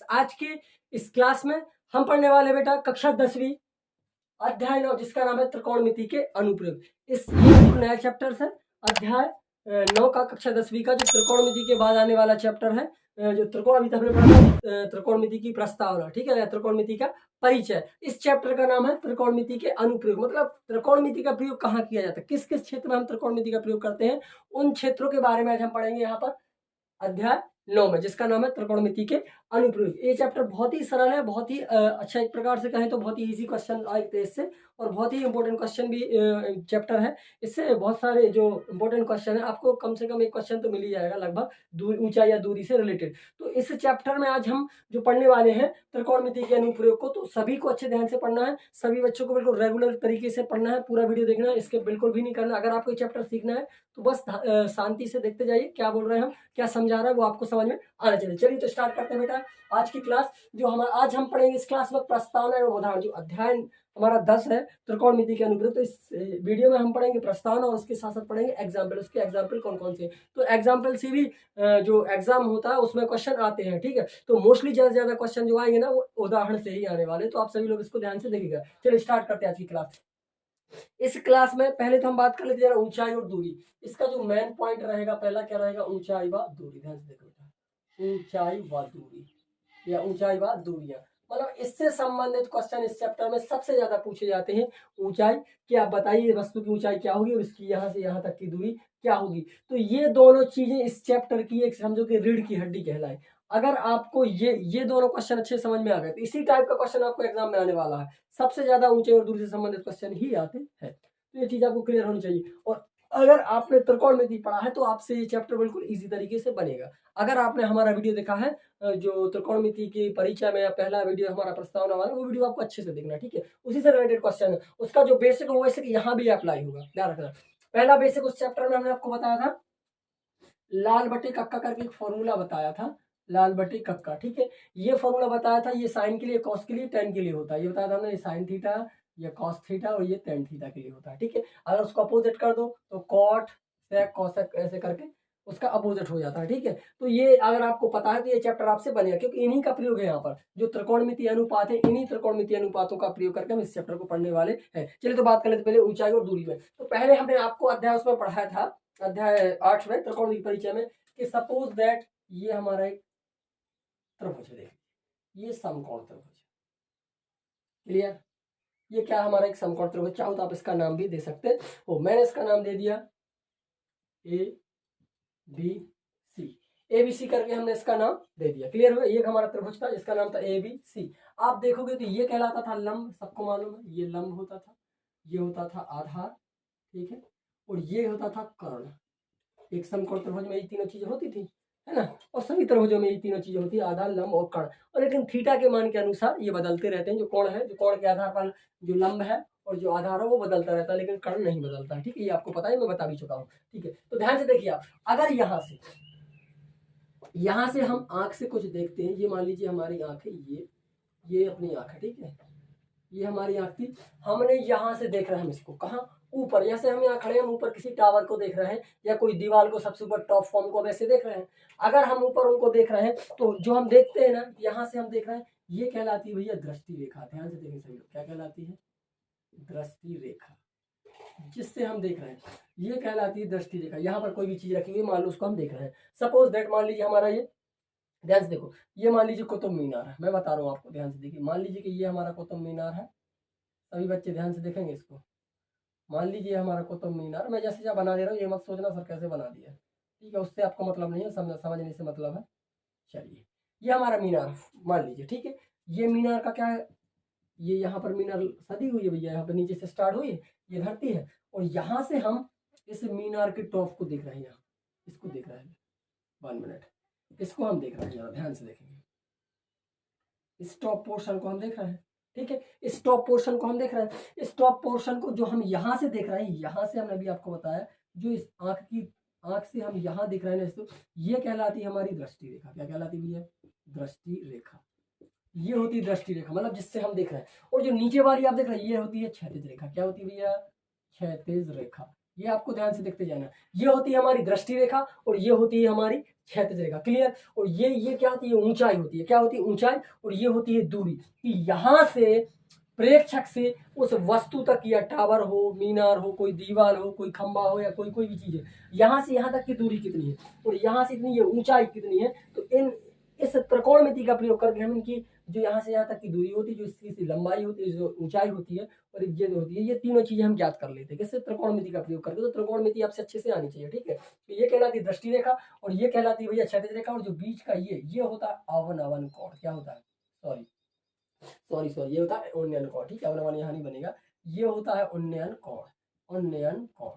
आज के इस क्लास में हम पढ़ने वाले बेटा कक्षा 10वीं अध्याय 9 जिसका नाम है त्रिकोणमिति के अनुप्रयोग। इस ये नया चैप्टर है अध्याय 9 का कक्षा 10वीं का, जो त्रिकोणमिति के बाद आने वाला चैप्टर है, जो त्रिकोणमिति हमने पढ़ा था, त्रिकोणमिति की प्रस्तावना, ठीक है, या त्रिकोणमिति का परिचय। इस चैप्टर का नाम है त्रिकोणमिति के अनुप्रयोग, मतलब त्रिकोणमिति का प्रयोग कहाँ किया जाता है, किस किस क्षेत्र में हम त्रिकोणमिति का प्रयोग करते हैं, उन क्षेत्रों के बारे में आज हम पढ़ेंगे यहाँ पर अध्याय 9 में, जिसका नाम है त्रिकोणमिति के अनुप्रयोग। ये चैप्टर बहुत ही सरल है, बहुत ही अच्छा, एक प्रकार से कहें तो बहुत ही इजी क्वेश्चन आए थे इससे, और बहुत ही इंपॉर्टेंट क्वेश्चन भी चैप्टर है। इससे बहुत सारे जो इंपॉर्टेंट क्वेश्चन है, आपको कम से कम एक क्वेश्चन तो मिल ही जाएगा लगभग ऊंचाई या दूरी से रिलेटेड। तो इस चैप्टर में आज हम जो पढ़ने वाले हैं त्रिकोणमिति के अनुप्रयोग को, तो सभी को अच्छे ध्यान से पढ़ना है, सभी बच्चों को बिल्कुल रेगुलर तरीके से पढ़ना है, पूरा वीडियो देखना है, इसके बिल्कुल भी नहीं करना। अगर आपको चैप्टर सीखना है तो बस शांति से देखते जाइए, क्या बोल रहे हैं हम, क्या समझा रहा है वो आपको समझ में आना चाहिए। चलिए तो स्टार्ट करते हैं बेटा आज की क्लास। जो हमारा आज हम पढ़ेंगे इस क्लास में प्रस्तावना एवं उदाहरण, जो अध्याय हमारा 10 है त्रिकोणमिति के अनुप्रयोग। तो इस वीडियो में हम पढ़ेंगे प्रस्तावना और उसके साथ साथ पढ़ेंगे एग्जाम्पल, उसके एग्जाम्पल कौन कौन से। तो एग्जाम्पल से भी जो एग्जाम होता है उसमें क्वेश्चन आते हैं, ठीक है। तो मोस्टली ज्यादा क्वेश्चन जो आएंगे ना वो उदाहरण से ही आने वाले, तो आप सभी लोग इसको ध्यान से देखिएगा। चलिए स्टार्ट करते हैं आज की क्लास। इस क्लास में पहले तो हम बात कर लेते हैं ऊंचाई और दूरी। इसका जो मेन पॉइंट रहेगा पहला क्या रहेगा, ऊंचाई व दूरी। ध्यान से देखो बेटा, ऊंचाई व दूरी या ऊंचाई व दूरियां, मतलब इससे संबंधित क्वेश्चन इस चैप्टर में सबसे ज्यादा पूछे जाते हैं। ऊंचाई, कि आप बताइए वस्तु की ऊंचाई क्या होगी और इसकी यहाँ से यहाँ तक की दूरी क्या होगी। तो ये दोनों चीजें इस चैप्टर की एक समझो कि रीढ़ की हड्डी कहलाए। अगर आपको ये दोनों क्वेश्चन अच्छे समझ में आ गए तो इसी टाइप का क्वेश्चन आपको एग्जाम में आने वाला है। सबसे ज्यादा ऊंचाई और दूरी से संबंधित क्वेश्चन ही आते हैं, तो ये चीज आपको क्लियर होनी चाहिए। और अगर आपने त्रिकोणमिति पढ़ा है तो आपसे ये चैप्टर बिल्कुल इजी तरीके से बनेगा। अगर आपने हमारा वीडियो देखा है जो त्रिकोणमिति की परिचय में पहला वीडियो हमारा प्रस्तावना वाला, वो वीडियो आपको अच्छे से देखना, ठीक है। उसी से रिलेटेड क्वेश्चन है, उसका जो बेसिक वो बेसिक यहाँ भी अप्लाई होगा, ध्यान रखना। पहला बेसिक उस चैप्टर में हमने आपको बताया था, लाल बटे कक्का करके एक फॉर्मूला बताया था, लाल बटे कक्का, ठीक है। ये फॉर्मूला बताया था, ये साइन के लिए, कॉस के लिए, टेन के लिए होता है। ये बताया था हमने, ये साइन थीटा, ये कॉस थीटा और ये टेन थीटा के लिए होता है, ठीक है। अगर उसको अपोजिट कर दो तो कॉट सेक कॉसेक ऐसे करके उसका अपोजिट हो जाता है, ठीक है। तो ये अगर आपको पता है तो ये चैप्टर आपसे बनेगा, क्योंकि इन्हीं का प्रयोग है यहाँ पर, जो त्रिकोणमिति अनुपात है, इन्हीं त्रिकोणमिति अनुपातों का प्रयोग करके हम इस चैप्टर को पढ़ने वाले हैं। चलिए तो बात कर लेते पहले ऊंचाई और दूरी में। तो पहले हमने आपको अध्याय उसमें पढ़ाया था, अध्याय 8 में त्रिकोणमिति परिचय में, कि सपोज दैट ये हमारा एक त्रिभुज है, देखिए ये समकोण त्रिभुज है, क्लियर। ये क्या हमारा एक समकोण त्रिभुज, चाहो तो आप इसका नाम भी दे सकते हो। मैंने इसका नाम दे दिया A B C, A B C करके हमने इसका नाम दे दिया, क्लियर हो। ये हमारा त्रिभुज था जिसका नाम था ए बी सी। आप देखोगे तो ये कहलाता था लंब, सबको मालूम है, ये लंब होता था, ये होता था आधार, ठीक है, और ये होता था कर्ण। एक समकोण त्रिभुज में ये तीनों चीजें होती थी, है ना, और सभी त्रिभुजों में ये तीनों चीजें होती है, आधार, लंब और कर्ण। और लेकिन थीटा के मान के अनुसार ये बदलते रहते हैं। जो कोण है, जो कोण के आधार पर जो लंब है और जो आधार है वो बदलता रहता है, लेकिन कर्ण नहीं बदलता है, ठीक है। ये आपको पता है, मैं बता भी चुका हूँ, ठीक है। तो ध्यान से देखिए आप, अगर यहाँ से हम आंख से कुछ देखते हैं, ये मान लीजिए हमारी आंख है, ये अपनी आंख है, ठीक है, ये हमारी आंख थी, हमने यहाँ से देख रहे हैं हम इसको, कहाँ, ऊपर। जैसे हम यहाँ खड़े हैं, हम ऊपर किसी टावर को देख रहे हैं या कोई दीवार को, सबसे ऊपर टॉप फॉर्म को वैसे देख रहे हैं। अगर हम ऊपर उनको देख रहे हैं तो जो हम देखते हैं ना, यहाँ से हम देख रहे हैं, ये कहलाती है भैया दृष्टि रेखा। ध्यान से देखें सभी लोग, क्या कहलाती है, दृष्टि रेखा, जिससे हम देख रहे हैं, ये कहलाती है दृष्टि रेखा। यहाँ पर कोई भी चीज रखी हुई, मान लो उसको हम देख रहे हैं, सपोज दैट मान लीजिए हमारा ये, ध्यान से देखो, ये मान लीजिए कुतुब मीनार है, मैं बता रहा हूँ आपको, ध्यान से देखिए। मान लीजिए कि ये हमारा कुतुब मीनार है, सभी बच्चे ध्यान से देखेंगे इसको। मान लीजिए हमारा कुतुब मीनार, मैं जैसे जहाँ बना दे रहा हूँ, ये मत सोचना सर कैसे बना दिया, ठीक है, उससे आपको मतलब नहीं है, समझने से मतलब है। चलिए, ये हमारा मीनार मान लीजिए, ठीक है। ये मीनार का क्या है, ये यहाँ पर मीनार सदी हुई है भैया, यहाँ पर नीचे से स्टार्ट हुई है, ये धरती है, और यहाँ से हम इस मीनार के टॉप को देख रहे हैं, यहाँ इसको देख रहे हैं, 1 मिनट, इसको हम देख रहे हैं, जरा ध्यान से देखेंगे, इस टॉप पोर्शन को हम देख रहे हैं, ठीक है, इस टॉप पोर्शन को हम देख रहे हैं। इस टॉप पोर्शन को जो हम यहाँ से देख रहे हैं, यहाँ से हमने अभी आपको बताया, जो इस आंख से हम यहाँ देख रहे हैं, तो ये कहलाती है हमारी दृष्टि रेखा। क्या कहलाती है, दृष्टि रेखा। ये होती है दृष्टि रेखा, मतलब जिससे हम देख रहे हैं। और जो नीचे वाली आप देख रहे हैं, ये होती है क्षैतिज रेखा। क्या होती है भैया, क्षैतिज रेखा। ये आपको ध्यान से देखते जाना। ये होती है हमारी दृष्टि रेखा और ये होती है हमारी क्षैतिज रेखा। क्लियर। और ये क्या होती है, ऊंचाई होती है। क्या होती है, ऊंचाई। और ये होती है दूरी, कि यहाँ से प्रेक्षक से उस वस्तु तक, या टावर हो, मीनार हो, कोई दीवार हो, कोई खंबा हो, या कोई भी चीज है, यहाँ से यहाँ तक की दूरी कितनी है और यहाँ से इतनी ये ऊंचाई कितनी है। तो इस त्रिकोणमिति का प्रयोग करके हम इनकी जो यहाँ से यहाँ तक की दूरी होती है, जो इसकी लंबाई होती है, जो ऊंचाई होती है और ये होती है, ये तीनों चीजें हम ज्ञात कर लेते हैं किससे, त्रिकोणमिति का प्रयोग करके। तो त्रिकोणमिति आपसे अच्छे से आनी चाहिए। ठीक है। तो ये कहलाती है दृष्टि रेखा और ये कहलाती है भैया क्षैतिज रेखा। और जो बीच का ये होता है अवनवन कोण। क्या होता है, सॉरी ये होता है उन्नयन कोण। ठीक है, अवनवन यहाँ नहीं बनेगा। ये होता है उन्नयन कोण। उन्नयन कोण,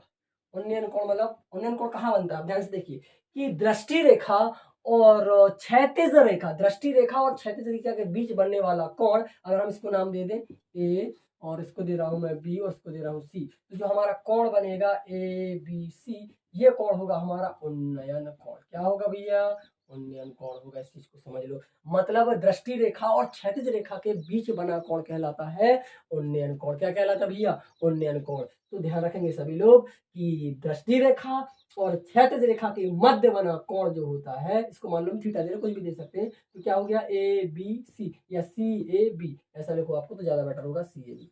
उन्नयन कोण मतलब उन्नयन कोण कहाँ बनता है, ध्यान से देखिए कि दृष्टि रेखा और क्षैतिज रेखा, दृष्टि रेखा और क्षैतिज रेखा के बीच बनने वाला कोण, अगर हम इसको नाम दे दें ए और इसको दे रहा हूं मैं बी और इसको दे रहा हूं सी, तो जो हमारा कोण बनेगा ए बी सी, ये कोण होगा हमारा उन्नयन कोण। क्या होगा भैया, उन्नयन कोण होगा। इस चीज को समझ लो। मतलब दृष्टि रेखा और क्षैतिज रेखा के बीच बना कोण कहलाता है उन्नयन कोण। क्या कहलाता है भैया, उन्नयन कोण। तो ध्यान रखेंगे सभी लोग कि दृष्टि रेखा और क्षैतिज रेखा के मध्य बना कोण जो होता है, इसको मान लो थीटा दे रहे, कुछ भी दे सकते हैं। तो क्या हो गया, ए बी सी या सी ए बी, ऐसा लिखो आपको तो ज्यादा बेटर होगा, सी A B,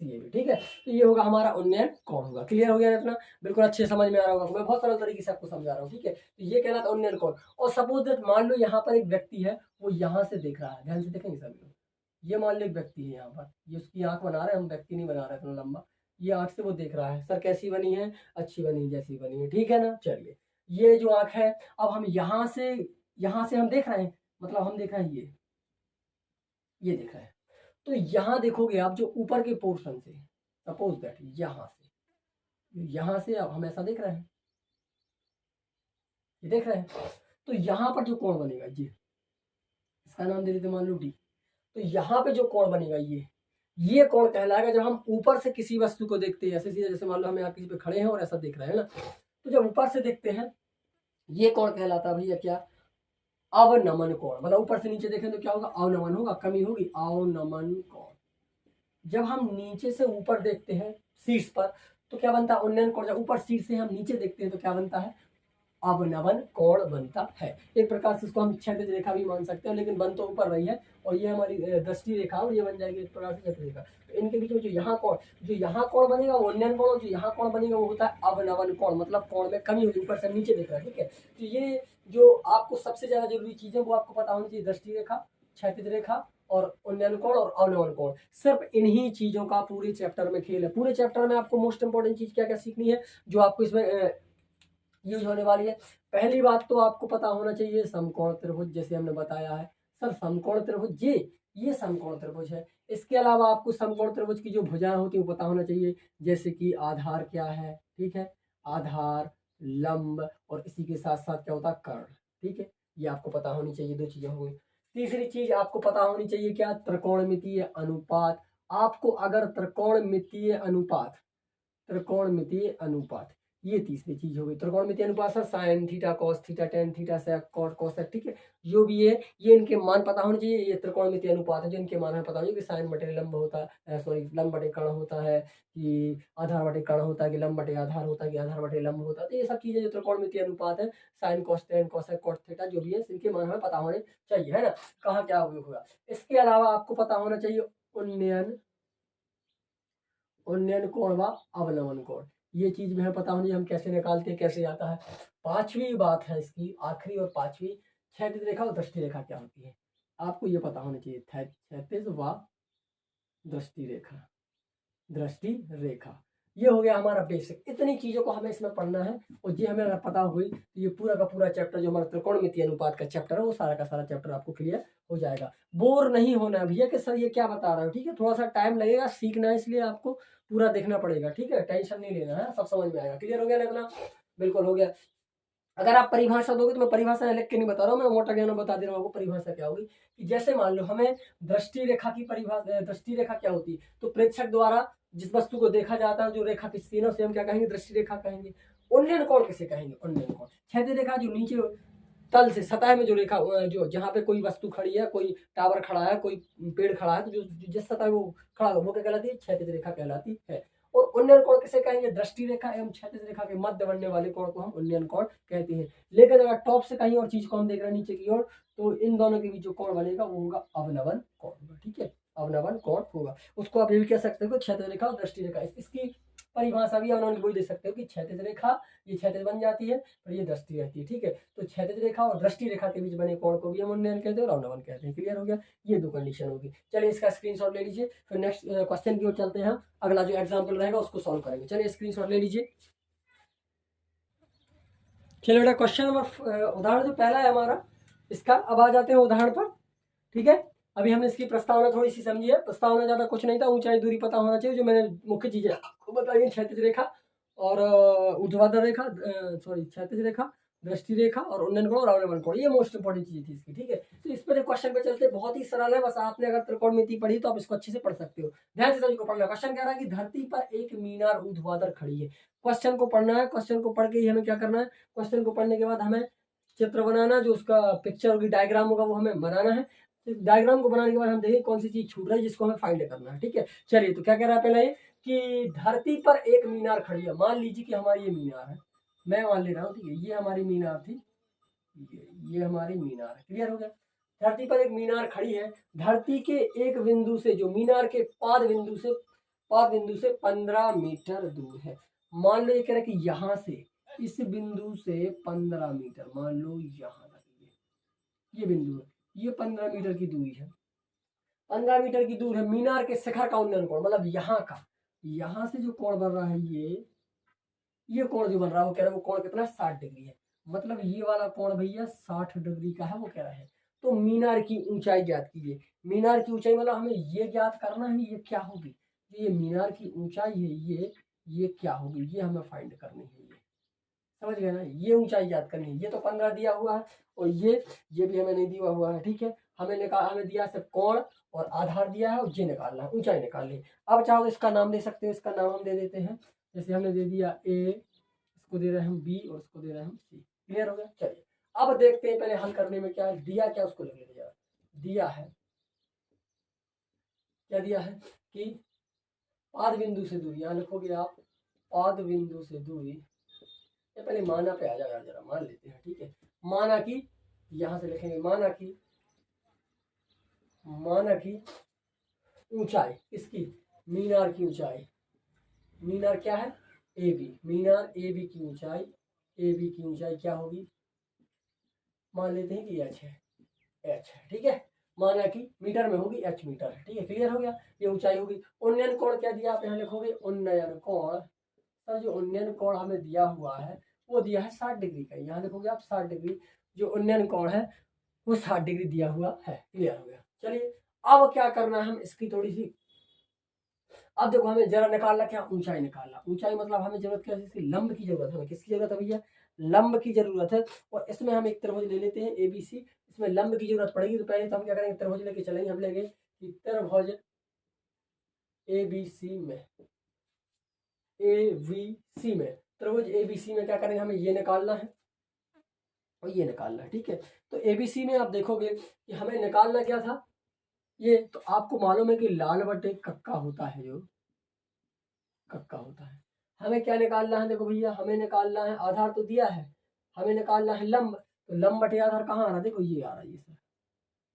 C A B. ठीक है। तो ये होगा हमारा उन्नयन कोण होगा। क्लियर हो गया अपना, बिल्कुल अच्छे समझ में आ रहा होगा। मैं बहुत सरल तरीके से आपको समझा रहा हूँ। ठीक है। तो ये कहलाता है उन्नयन कोण। और सपोज दैट मान लो यहाँ पर एक व्यक्ति है, वो यहाँ से देख रहा है, ध्यान से देखेंगे सभी लोग। ये मान लो एक व्यक्ति है यहाँ पर, ये उसकी आंख बना रहे हैं हम, व्यक्ति नहीं बना रहे इतना लंबा। ये आंख से वो देख रहा है, सर कैसी बनी है, अच्छी बनी, जैसी बनी है। ठीक है ना। चलिए, ये जो आंख है, अब हम यहाँ से हम देख रहे हैं, मतलब हम देख रहे हैं ये देख रहे हैं। तो यहाँ देखोगे आप, जो ऊपर के पोर्शन से, सपोज दैट यहाँ से अब हम ऐसा देख रहे हैं, ये देख रहे हैं। तो यहाँ पर जो कोण बनेगा, ये इसका नाम दे देते मान लो डी। तो यहाँ पे जो कोण बनेगा, ये कोण कहलाएगा जब हम ऊपर से किसी वस्तु को देखते हैं, ऐसे सीधे, जैसे मान लो हम यहाँ किसी पे खड़े हैं और ऐसा देख रहे हैं ना, तो जब ऊपर से देखते हैं, ये कोण कहलाता है भैया क्या, अवनमन कोण। मतलब ऊपर से नीचे देखें तो क्या होगा, अवनमन होगा, कमी होगी, अवनमन कोण। जब हम नीचे से ऊपर देखते हैं शीर्ष पर, तो क्या बनता है, उन्नयन कोण। जब ऊपर शीर्ष से हम नीचे देखते हैं तो क्या बनता है, अवनवन कोण बनता है। एक प्रकार से इसको हम क्षैतिज रेखा भी मान सकते हैं, लेकिन बन तो ऊपर रही है, और ये हमारी दृष्टि रेखा और ये बन जाएगी एक प्रकार से क्षैतिज रेखा। तो इनके बीच में जो यहाँ कोण बनेगा वो उन्नयन कोण, जो यहाँ कोण बनेगा वो होता है अवनवन कोण। मतलब कोण में कमी होगी, ऊपर से नीचे देख रहा है। ठीक है। तो ये जो आपको सबसे ज्यादा जरूरी चीज है वो आपको पता होनी चाहिए, दृष्टि रेखा, क्षैतिज रेखा और उन्नयन कोण और अवनवन कोण। सिर्फ इन्हीं चीजों का पूरे चैप्टर में खेल है। पूरे चैप्टर में आपको मोस्ट इंपोर्टेंट चीज क्या क्या सीखनी है जो आपको इसमें यूज होने वाली है। पहली बात तो आपको पता होना चाहिए समकोण त्रिभुज, जैसे हमने बताया है सर समकोण त्रिभुज, ये समकोण त्रिभुज है। इसके अलावा आपको समकोण त्रिभुज की जो भुजाएं होती है वो पता होना चाहिए, जैसे कि आधार क्या है। ठीक है, आधार, लंब, और इसी के साथ साथ क्या होता है, कर्ण। ठीक है, ये आपको पता होनी चाहिए। दो चीजें हो गई। तीसरी चीज आपको पता होनी चाहिए क्या, त्रिकोणमितीय अनुपात। आपको अगर त्रिकोणमितीय अनुपात, ये तीसरी चीज हो गई। त्रिकोणमितीय अनुपात sir sine theta, cos theta, tan theta, sec, cot, cosec. ठीक है, जो भी है ये इनके मान पता होने चाहिए। ये त्रिकोणमितीय अनुपात है, जो इनके मान है पता होने कि साइन बटे लंब होता है, सॉरी लंब बटे कर्ण होता है, कि आधार बटे कर्ण होता है, कि लंब बटे आधार होता है, कि आधार बटे लंब होता है। तो ये सब चीजें जो त्रिकोणमितीय अनुपात है, sine cos tan cosec cot theta, जो भी है इनके मान हमें पता होने चाहिए, है ना, कहाँ क्या उपयोग होगा। इसके अलावा आपको पता होना चाहिए उन्नयन कोण व अवनमन कोण। ये चीज में पता होनी, हम कैसे निकालते हैं, कैसे आता है। पांचवी बात है इसकी, आखिरी और पांचवी, क्षैतिज रेखा और दृष्टि रेखा क्या होती है, आपको ये पता होना चाहिए। क्षैतिज व दृष्टि रेखा, ये हो गया हमारा बेसिक। इतनी चीजों को हमें इसमें पढ़ना है, और ये हमें अगर पता हुई तो ये पूरा का पूरा चैप्टर जो हमारा त्रिकोणमितीय अनुपात का चैप्टर है, वो सारा का सारा चैप्टर आपको क्लियर हो जाएगा। बोर नहीं होना है भैया कि सर ये क्या बता रहा है। ठीक है, थोड़ा सा टाइम लगेगा, सीखना है, इसलिए आपको पूरा देखना पड़ेगा। ठीक है, टेंशन नहीं लेना है, सब समझ में आएगा। क्लियर हो गया ना इतना, बिल्कुल हो गया। अगर आप परिभाषा दोगे तो मैं परिभाषा लिख के नहीं बता रहा हूँ, मैं मोटा ज्ञान बता दे रहा हूँ आपको परिभाषा क्या होगी। कि जैसे मान लो हमें दृष्टि रेखा की परिभाषा, दृष्टि रेखा क्या होती है, तो प्रेक्षक द्वारा जिस वस्तु को देखा जाता है, जो रेखा खींचती है ना, उसे हम क्या कहेंगे, दृष्टि रेखा कहेंगे। उन्नयन कोण किसे कहेंगे, उन्नयन कोण। क्षैतिज रेखा जो नीचे तल से सतह में जो रेखा, जो जहाँ पे कोई वस्तु खड़ी है, कोई टावर खड़ा है, कोई पेड़ खड़ा है, तो जो जिस सतह वो खड़ा हो वो क्या कहलाती है, क्षैतिज रेखा कहलाती है। और उन्नयन कोण किसे कहेंगे, दृष्टि रेखा एवं क्षैतिज रेखा के मध्य बनने वाले कोण को हम उन्नयन कोण कहते हैं। लेकिन अगर टॉप से कहीं और चीज को हम देख रहे हैं नीचे की ओर, तो इन दोनों के बीच जो कोण बनेगा वो होगा अवनवन कोण होगा, ठीक है, अवनवन कोण होगा। उसको आप ये भी कह सकते हो कि क्षैतिज रेखा और दृष्टि रेखा, इसकी परिभाषा भी उन्होंने वही दे सकते हो कि क्षैतिज रेखा, ये क्षैतिज बन जाती है और ये दृष्टि रहती है, ठीक है। तो क्षैतिज रेखा और दृष्टि रेखा के बीच बने कोण को भी हम उन्नयन कहते हैं और अवनवन कहते हैं। क्लियर हो गया, ये दो कंडीशन होगी। चलिए इसका स्क्रीनशॉट ले लीजिए, फिर नेक्स्ट क्वेश्चन की ओर चलते हैं। अगला जो एग्जाम्पल रहेगा उसको सॉल्व करेंगे। चलिए स्क्रीनशॉट ले लीजिए। चलिए बेटा क्वेश्चन नंबर उदाहरण जो पहला है हमारा इसका, अब आ जाते हैं उदाहरण पर, ठीक है। अभी हमने इसकी प्रस्तावना थोड़ी सी समझी है, प्रस्तावना ज्यादा कुछ नहीं था, ऊंचाई दूरी पता होना चाहिए, जो मैंने मुख्य चीजें आपको बताई, क्षैतिज रेखा और ऊर्ध्वाधर रेखा, सॉरी क्षैतिज रेखा, दृष्टि रेखा और उन्नयन कोण और अवनमन कोण, ये मोस्ट इंपॉर्टेंट चीज थी इसकी, ठीक है। तो इस पर क्वेश्चन पे चलते, बहुत ही सरल है, बस आपने अगर त्रिकोणमिति पढ़ी तो आप इसको अच्छे से पढ़ सकते हो। ध्यान से सभी को पढ़ना। क्वेश्चन कह रहा है कि धरती पर एक मीनार ऊर्ध्वाधर खड़ी है। क्वेश्चन को पढ़ना है, क्वेश्चन को पढ़ के ही हमें क्या करना है, क्वेश्चन को पढ़ने के बाद हमें चित्र बनाना, जो उसका पिक्चर होगी, डायग्राम होगा, वो हमें बनाना है। डायग्राम को बनाने के बाद हम देखें कौन सी चीज छूट रही है जिसको हमें फाइंड करना है, ठीक है। चलिए तो क्या कह रहा है पहला ये कि धरती पर एक मीनार खड़ी है। मान लीजिए कि हमारी ये मीनार है, मैं मान ले रहा हूँ, ठीक है, ये हमारी मीनार थी, ये हमारी मीनार है। क्लियर हो गया। धरती पर एक मीनार खड़ी है, धरती के एक बिंदु से, जो मीनार के पाद बिंदु से 15 मीटर दूर है। मान लो ये कह रहा है कि यहाँ से, इस बिंदु से 15 मीटर, मान लो यहाँ तक ये बिंदु है, ये 15 मीटर की दूरी है, 15 मीटर की दूर है। मीनार के शिखर का उन्नयन कोण, मतलब यहाँ का, यहाँ से जो कोण बन रहा है, ये कोण जो बन रहा है, वो कह रहा है वो कोण कितना, 60 डिग्री है। मतलब ये वाला कोण भैया 60 डिग्री का है, वो कह रहा है। तो मीनार की ऊंचाई ज्ञात कीजिए। मीनार की ऊंचाई मतलब हमें ये ज्ञात करना है, ये क्या होगी, ये मीनार की ऊंचाई है, ये क्या होगी, ये हमें फाइंड करनी है। ये समझ गए ना, ये ऊंचाई याद करनी है। ये तो 15 दिया हुआ है और ये भी हमें नहीं दिया हुआ है, ठीक है। हमें दिया सिर्फ कोण और आधार दिया है, और ये निकालना है, ऊंचाई निकालनी है। अब चाहो तो इसका नाम दे सकते हो, इसका नाम हम दे देते हैं, जैसे हमने दे दिया ए, इसको दे रहे हैं हम बी और इसको दे रहे हैं हम सी। क्लियर हो गया। चलिए अब देखते हैं पहले हल करने में क्या है, दिया क्या उसको लिख लेते हैं। दिया है, क्या दिया है कि पाद बिंदु से दूरी, यहाँ लिखोगे आप पाद बिंदु से दूरी, पहले माना पे आ जाओ यार, जरा मान लेते हैं, ठीक है। माना कि, यहां से लिखेंगे माना की ऊंचाई, इसकी मीनार की ऊंचाई, मीनार क्या है, A B, Minar A B की ऊंचाई, ए बी की ऊंचाई क्या होगी, मान लेते हैं कि एच है, ठीक है। माना कि मीटर में होगी, एच मीटर है, ठीक है। क्लियर हो गया, ये ऊंचाई होगी। उन्नयन कोण क्या दिया आप यहाँ लिखोगे, उन्नयन कोण, सर जो उन्नयन कोण हमें दिया हुआ है वो दिया है 60 डिग्री का, यहाँ लिखोगे आप 60 डिग्री, जो उन्नयन कोण है वो 60 डिग्री दिया हुआ है। क्लियर हो गया। चलिए अब क्या करना है, हम इसकी थोड़ी सी, अब देखो हमें जरा निकालना क्या, ऊंचाई निकालना। ऊंचाई मतलब हमें जरूरत क्या है, इसकी लंब की जरूरत है। हमें किसकी जरूरत है भैया, लंब की जरूरत है। और इसमें हम एक त्रिभुज ले लेते हैं ABC, इसमें लंब की जरूरत पड़ेगी, तो पहले तो हम क्या करेंगे, त्रिभुज लेके चलेंगे। हम लेंगे कि त्रिभुज ABC में, ABC में, त्रिभुज ABC में क्या करेंगे, हमें ये निकालना है और ये निकालना है, ठीक है। तो ABC में आप देखोगे कि हमें निकालना क्या था, ये तो आपको मालूम है कि लाल बटे कक्का होता है, जो कक्का होता है। हमें क्या निकालना है, देखो भैया हमें निकालना है, आधार तो दिया है, हमें निकालना है लंब। तो लंब बटे आधार कहाँ आ रहा है, देखो ये आ रहा है, ये सर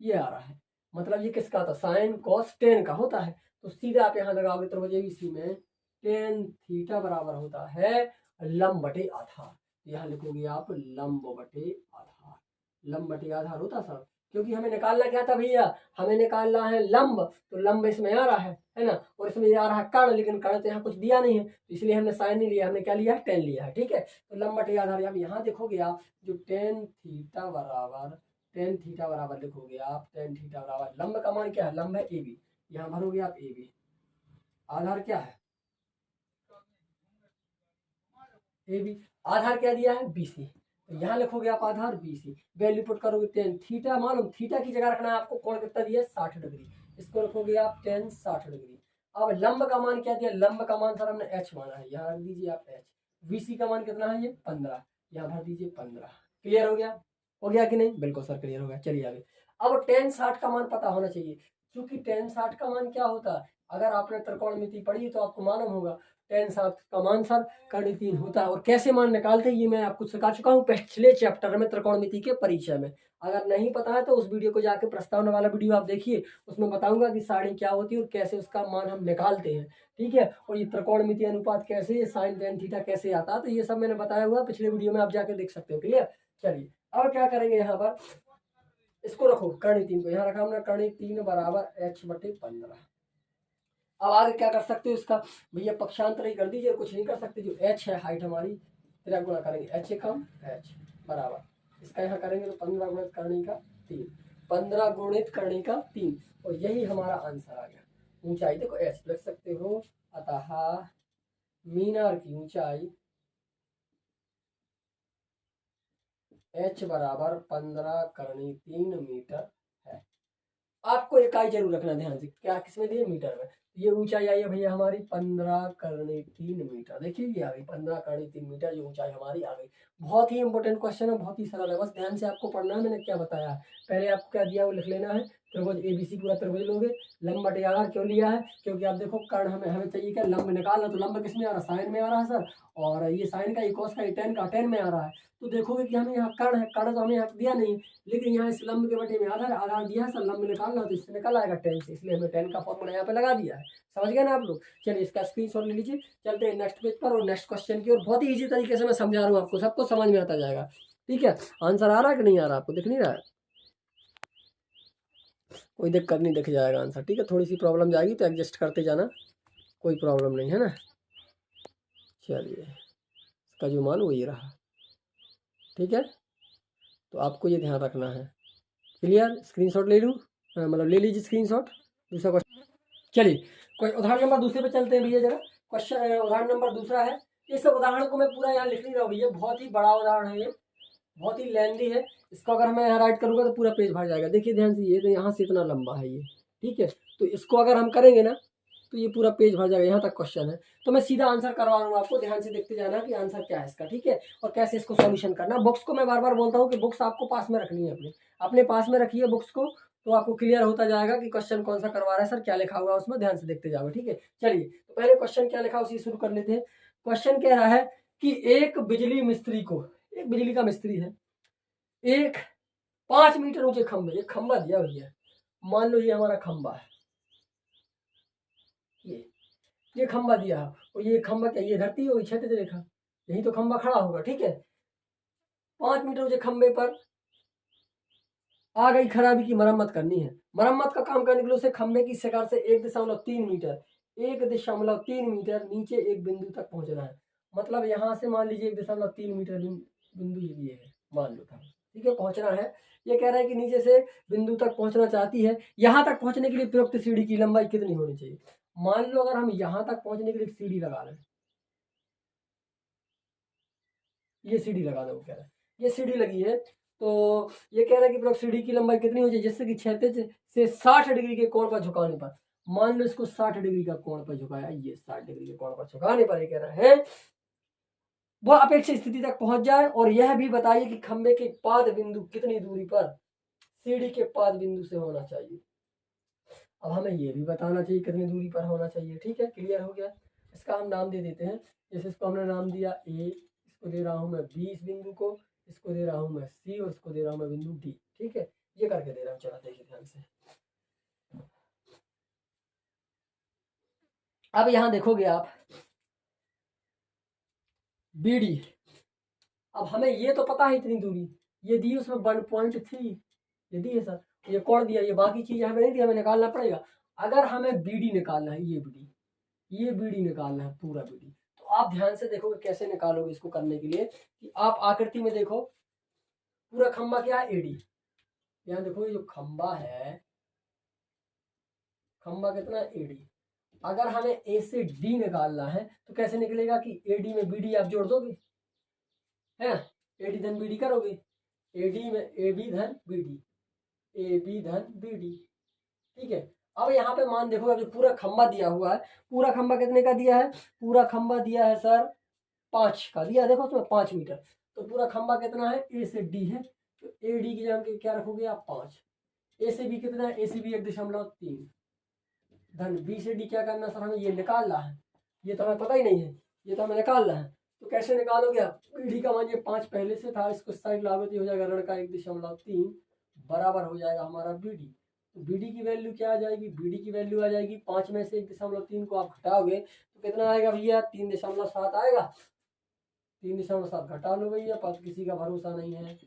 ये आ रहा है, मतलब ये किसका था, साइन कॉस टेन का होता है। तो सीधा आप यहाँ लगाओगे त्रिभुज ABC में टेन थीटा बराबर होता है लंब बटे आधार। यहाँ लिखोगे आप लंब बटे आधार, लंब बटे आधार होता सर, क्योंकि हमें निकालना क्या था भैया, हमें निकालना है लंब। तो लंब इसमें आ रहा है ना, और इसमें आ रहा है कर्ण, लेकिन कर्ण तो यहाँ कुछ दिया नहीं है, तो इसलिए हमने साइन नहीं लिया, हमने क्या लिया है, टेन लिया है, ठीक है। तो लंब बटे आधार यहाँ देखोगे आप, जो टेन थीटा बराबर लिखोगे आप, टेन थीटा बराबर, लंब का मान क्या है, लंब है AB, यहाँ भरोगे आप AB, आधार क्या है AB, आधार क्या दिया है BC, तो यहाँ लिखोगे आप आधार BC, वैल्यू पुट करोगे टेन थीटा, मालूम थीटा की जगह रखना है आपको, कोण कितना दिया है 60 डिग्री, इसको रखोगे आप टेन 60 डिग्री। अब लंब का मान क्या दिया, लंब का मान सर हमने H माना है, यहाँ रख दीजिए आप H। BC का मान कितना है, ये 15, यहाँ भर दीजिए 15। क्लियर हो गया कि नहीं, बिल्कुल सर क्लियर हो गया। चलिए आगे, अब टेन 60 का मान पता होना चाहिए, क्योंकि टेन 60 का मान क्या होता है, अगर आपने त्रिकोणमिति पढ़ी तो आपको मालूम होगा, tan 7 का मान सर कर्ण 3 होता है। और कैसे मान निकालते हैं ये मैं आपको सिखा चुका हूँ पिछले चैप्टर में त्रिकोणमिति के परिचय में। अगर नहीं पता है तो उस वीडियो को जाके प्रस्तावना वाला वीडियो आप देखिए, उसमें बताऊंगा कि साड़ी क्या होती है और कैसे उसका मान हम निकालते हैं। ठीक है, और ये त्रिकोणमिति अनुपात कैसे, साइन tan थीटा कैसे आता है, तो ये सब मैंने बताया हुआ पिछले वीडियो में, आप जाके देख सकते हो। क्लियर। चलिए अब क्या करेंगे, यहाँ पर इसको रखो कर्ण 3 को, यहाँ रखा हमने कर्ण 3 बराबर h/15। अब आगे क्या कर सकते हो इसका, भैया पक्षांतर ही कर दीजिए, कुछ नहीं कर सकते। जो h है हाइट हमारी, तेरा गुणा करेंगे h एकम h बराबर इसका यहाँ करेंगे तो 15 गुणित करनी का 3, 15 गुणित करनी का 3, और यही हमारा आंसर आ गया। ऊंचाई देखो h लिख सकते हो, अतः मीनार की ऊंचाई h बराबर 15 करनी 3 मीटर है। आपको इकाई जरूर रखना ध्यान से, क्या किसमें दिए, मीटर में। ये ऊंचाई आई है भैया हमारी 15 करनी 3 मीटर। देखिए ये आ गई 15 करनी 3 मीटर, ये ऊंचाई हमारी आ गई। बहुत ही इंपॉर्टेंट क्वेश्चन है, बहुत ही सरल है, बस ध्यान से आपको पढ़ना है। मैंने क्या बताया है, पहले आपको क्या दिया वो लिख लेना है। त्रिभुज एबीसी पूरा त्रिभुज लोगे, लंब बटे आधार क्यों लिया है, क्योंकि आप देखो कर्ण हमें हमें चाहिए क्या, लंब निकालना, तो लंब किसमें आ रहा है, साइन में आ रहा है सर। और ये साइन का, ये कॉस का, ये टेन का, टेन में आ रहा है। तो देखोगे कि हमें यहाँ कर्ण है, कर्ण तो हमें यहाँ दिया नहीं, लेकिन यहाँ इस लंब के बटे में आधार आधार दिया है सर, लंब निकालना तो इससे निकल आएगा टेन से, इसलिए हमने टेन का फॉर्मूला यहाँ पे लगा दिया है। समझ गए ना आप लोग। चलिए इसका स्क्रीनशॉट ले लीजिए, चलते हैं नेक्स्ट पेज पर और नेक्स्ट क्वेश्चन की। और बहुत ही इजी तरीके से मैं समझा रहा हूँ आपको, सबको समझ में आता जाएगा। ठीक है, आंसर आ रहा है कि नहीं आ रहा, आपको दिख नहीं रहा है, कोई दिक्कत नहीं, दिख जाएगा आंसर। ठीक है, थोड़ी सी प्रॉब्लम जाएगी तो एडजस्ट करते जाना, कोई प्रॉब्लम नहीं है ना। चलिए इसका जो मान वो ये रहा। ठीक है, तो आपको ये ध्यान रखना है। क्लियर, स्क्रीनशॉट ले लूँ, मतलब ले लीजिए स्क्रीनशॉट। दूसरा क्वेश्चन, चलिए कोई उदाहरण नंबर दूसरे पे चलते हैं भैया जरा। क्वेश्चन उदाहरण नंबर दूसरा है। इस उदाहरण को मैं पूरा यहाँ लिख नहीं रहा हूँ भैया, बहुत ही बड़ा उदाहरण है ये, बहुत ही लेंदी है। इसको अगर मैं यहाँ राइट करूँगा तो पूरा पेज भर जाएगा। देखिए ध्यान से, ये तो यहाँ से इतना लंबा है ये। ठीक है, तो इसको अगर हम करेंगे ना तो ये पूरा पेज भर जाएगा, यहाँ तक क्वेश्चन है। तो मैं सीधा आंसर करवा रहा हूँ आपको, ध्यान से देखते जाना कि आंसर क्या है इसका। ठीक है, और कैसे इसको सॉल्यूशन करना। बुक्स को मैं बार बार बोलता हूँ कि बुक्स आपको पास में रखनी है, अपने अपने पास में रखिए बुक्स को, तो आपको क्लियर होता जाएगा कि क्वेश्चन कौन सा करवा रहा है सर, क्या लिखा हुआ है उसमें, ध्यान से देखते जाओ। ठीक है, चलिए तो पहले क्वेश्चन क्या लिखा उसी शुरू कर लेते हैं। क्वेश्चन कह रहा है कि एक बिजली मिस्त्री को, एक बिजली का मिस्त्री है, एक 5 मीटर ऊंचे खंभे, एक खंभा दिया भैया, मान लो ये हमारा खंभा है, ये खंभा दिया है, और ये खंभा क्या, ये धरती होगी क्षैतिज रेखा, यही तो खंभा खड़ा होगा। ठीक है, 5 मीटर ऊंचे खंभे पर आ गई खराबी की मरम्मत करनी है। मरम्मत का काम करने के लिए उसे खंभे की शिखर से 1.3 मीटर, 1.3 मीटर नीचे एक बिंदु तक पहुंचना है। मतलब यहाँ से मान लीजिए 1.3 मीटर बिंदु ये है, मान लो था। ठीक है, पहुंचना है। ये कह रहा है कि नीचे से बिंदु तक पहुंचना चाहती है। यहाँ तक पहुंचने के लिए प्रयुक्त सीढ़ी की लंबाई कितनी होनी चाहिए। मान लो अगर हम यहाँ तक पहुंचने के लिए सीढ़ी लगा लें, ये सीढ़ी लगा दो, कह रहा है ये सीढ़ी लगी है, तो ये कह रहा है कि प्रयुक्त सीढ़ी की लंबाई कितनी हो जाए, जिससे कि क्षैतिज से 60 डिग्री के कोण पर झुकाने पर, मान लो इसको 60 डिग्री का कोण पर झुकाया, ये 60 डिग्री के कोण पर झुकाने पर ये कह रहा है वह अपेक्षित स्थिति तक पहुंच जाए। और यह भी बताइए कि खंभे के पाद बिंदु कितनी दूरी पर सीढ़ी के पाद बिंदु से होना चाहिए। अब हमें ये भी बताना चाहिए कितनी दूरी पर होना चाहिए। ठीक है, क्लियर हो गया। इसका हम नाम दे देते हैं, जैसे इसको हमने नाम दिया ए, इसको दे रहा हूं मैं बी, इस बिंदु को, इसको दे रहा हूं मैं सी, और इसको दे रहा हूं मैं बिंदु डी। ठीक है, ये करके दे रहा हूं, चला देखिए ध्यान से। अब यहां देखोगे आप बी डी, अब हमें ये तो पता है इतनी दूरी, ये दी उसमें 1.3 ये दी है सर, ये कोण दिया, ये बाकी चीज हमें नहीं दी, हमें निकालना पड़ेगा। अगर हमें बी डी निकालना है, ये बी डी निकालना है, पूरा बी डी, तो आप ध्यान से देखोगे कैसे निकालोगे इसको करने के लिए, कि आप आकृति में देखो पूरा खंबा क्या है, एडी। यहाँ देखो ये जो खंबा है, खंबा कितना है, एडी। अगर हमें ए से डी निकालना है तो कैसे निकलेगा कि एडी में बीडी आप जोड़ दोगे, है एडी धन बीडी करोगे, एडी में ए बी धन बीडी, ए बी धन बीडी। ठीक है, अब यहाँ पे मान देखो, अभी पूरा खंबा दिया हुआ है, पूरा खंबा कितने का दिया है, पूरा खंबा दिया है सर 5 का दिया, देखो उसमें 5 मीटर, तो पूरा खंबा कितना है, ए से डी है, तो ए डी की जगह पे क्या रखोगे आप 5। ए से बी कितना है, ए से बी 1.3 धन बी से डी क्या करना सर, हमें ये निकालना है, ये तो हमें पता ही नहीं है, ये तो हमें निकालना है। तो कैसे निकालोगे आप? बीडी का मान ये 5 पहले से था, इसको साइड लागू हो जाएगा, ऋण का 1.3 बराबर हो जाएगा हमारा बीडी। तो बीडी की वैल्यू क्या आ जाएगी? बीडी की वैल्यू आ जाएगी 5 में से 1.3 को आप घटाओगे तो कितना आएगा भैया? 3.7 आएगा। 3.7 घटा लो भैया, पर किसी का भरोसा नहीं है।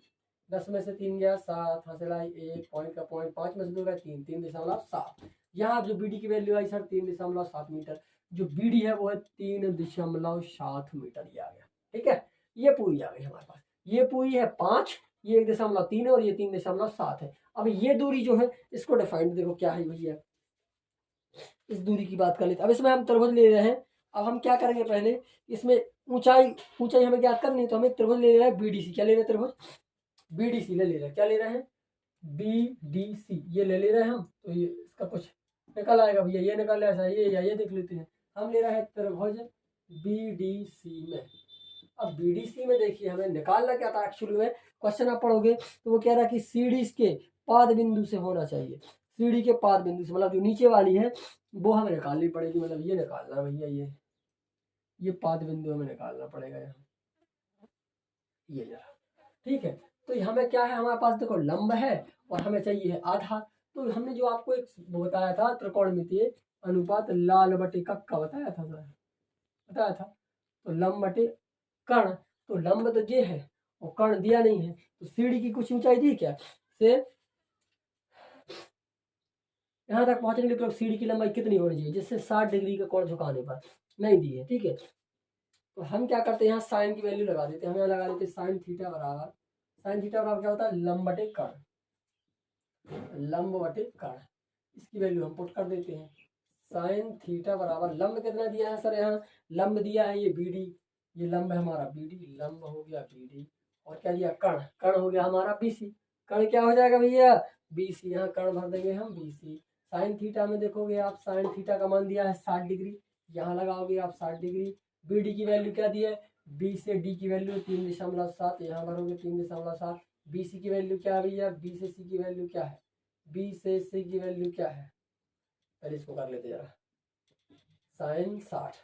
10 में से 3 गया 7, हासिल आई 1, पॉइंट का पॉइंट, 5 में से 2 गया 3, 3.7। यहाँ जो बीडी की वैल्यू आई सर 3.7 मीटर, जो बीडी है वो है 3.7 मीटर, ये आ गया। ठीक है, ये पूरी आ गई हमारे पास। ये पूरी है 5, ये 1.3 है और ये 3.7 है। अब ये दूरी जो है इसको डिफाइंड देखो क्या है भैया, इस दूरी की बात कर लेते। अब इसमें हम त्रिभुज ले रहे हैं। अब हम क्या करेंगे, पहले इसमें ऊंचाई हमें ज्ञात करनी है, तो हमें त्रिभुज ले रहे हैं बीडीसी। क्या ले रहे हैं? त्रिभुज बीडीसी ले रहे हैं। क्या ले रहे हैं? बीडीसी ये ले रहे हैं हम। तो ये इसका कुछ निकल आएगा भैया, ये निकल ऐसा, ये या ये देख लेते हैं। हम ले रहे हैं त्रिभुज बीडीसी में। अब बीडीसी में देखिए हमें निकालना क्या था एक्चुअली में, क्वेश्चन आप पढ़ोगे तो वो कह रहा है कि सीडी के पाद बिंदु से होना चाहिए। सीडी के पाद बिंदु से मतलब जो नीचे वाली है वो हमें निकालनी पड़ेगी, मतलब ये निकालना भैया, ये पाद बिंदु हमें निकालना पड़ेगा यहाँ, ये जरा। ठीक है, तो हमें क्या है, हमारे पास देखो लंब है और हमें चाहिए है आधार। तो हमने जो आपको एक बताया था त्रिकोणमितीय अनुपात लाल बटे कक्का का बताया था सर, बताया था। तो लंब बटे कर्ण, तो लंब तो ये है और कर्ण दिया नहीं है, तो सीढ़ी की कुछ ऊंचाई दी क्या से यहाँ तक पहुंचने के लिए सीढ़ी की लंबाई कितनी होनी चाहिए, जिससे 60 डिग्री का कोण झुकाने पर, नहीं दी है। ठीक है, तो हम क्या करते हैं, यहाँ साइन की वैल्यू लगा देते हैं। हम यहाँ लगा देते हैं साइन थीटा बराबर, साइन थीटा बराबर क्या होता है? लंब बटे कर्ण, लंब बटे कर्ण। इसकी वैल्यू हम पुट कर देते हैं। साइन थीटा बराबर लंब कितना दिया है सर? यहाँ लंब दिया है ये बीडी, ये लंब है हमारा बीडी, लंब हो गया बीडी, और क्या दिया? कर्ण, कर्ण हो गया हमारा बीसी। कर्ण क्या हो जाएगा भैया? बीसी। यहाँ कर्ण भर देंगे हम बीसी। साइन थीटा में देखोगे आप, साइन थीटा का मान दिया है 60 डिग्री, यहाँ लगाओगे आप 60 डिग्री। बीडी की वैल्यू क्या दी है? बी से डी की वैल्यू 3.7, यहाँ भरोगे 3.7। बीसी की वैल्यू क्या है भैया? बी से सी की वैल्यू क्या है? बी से सी की वैल्यू क्या है? पहले इसको कर लेते जरा। साइन 60,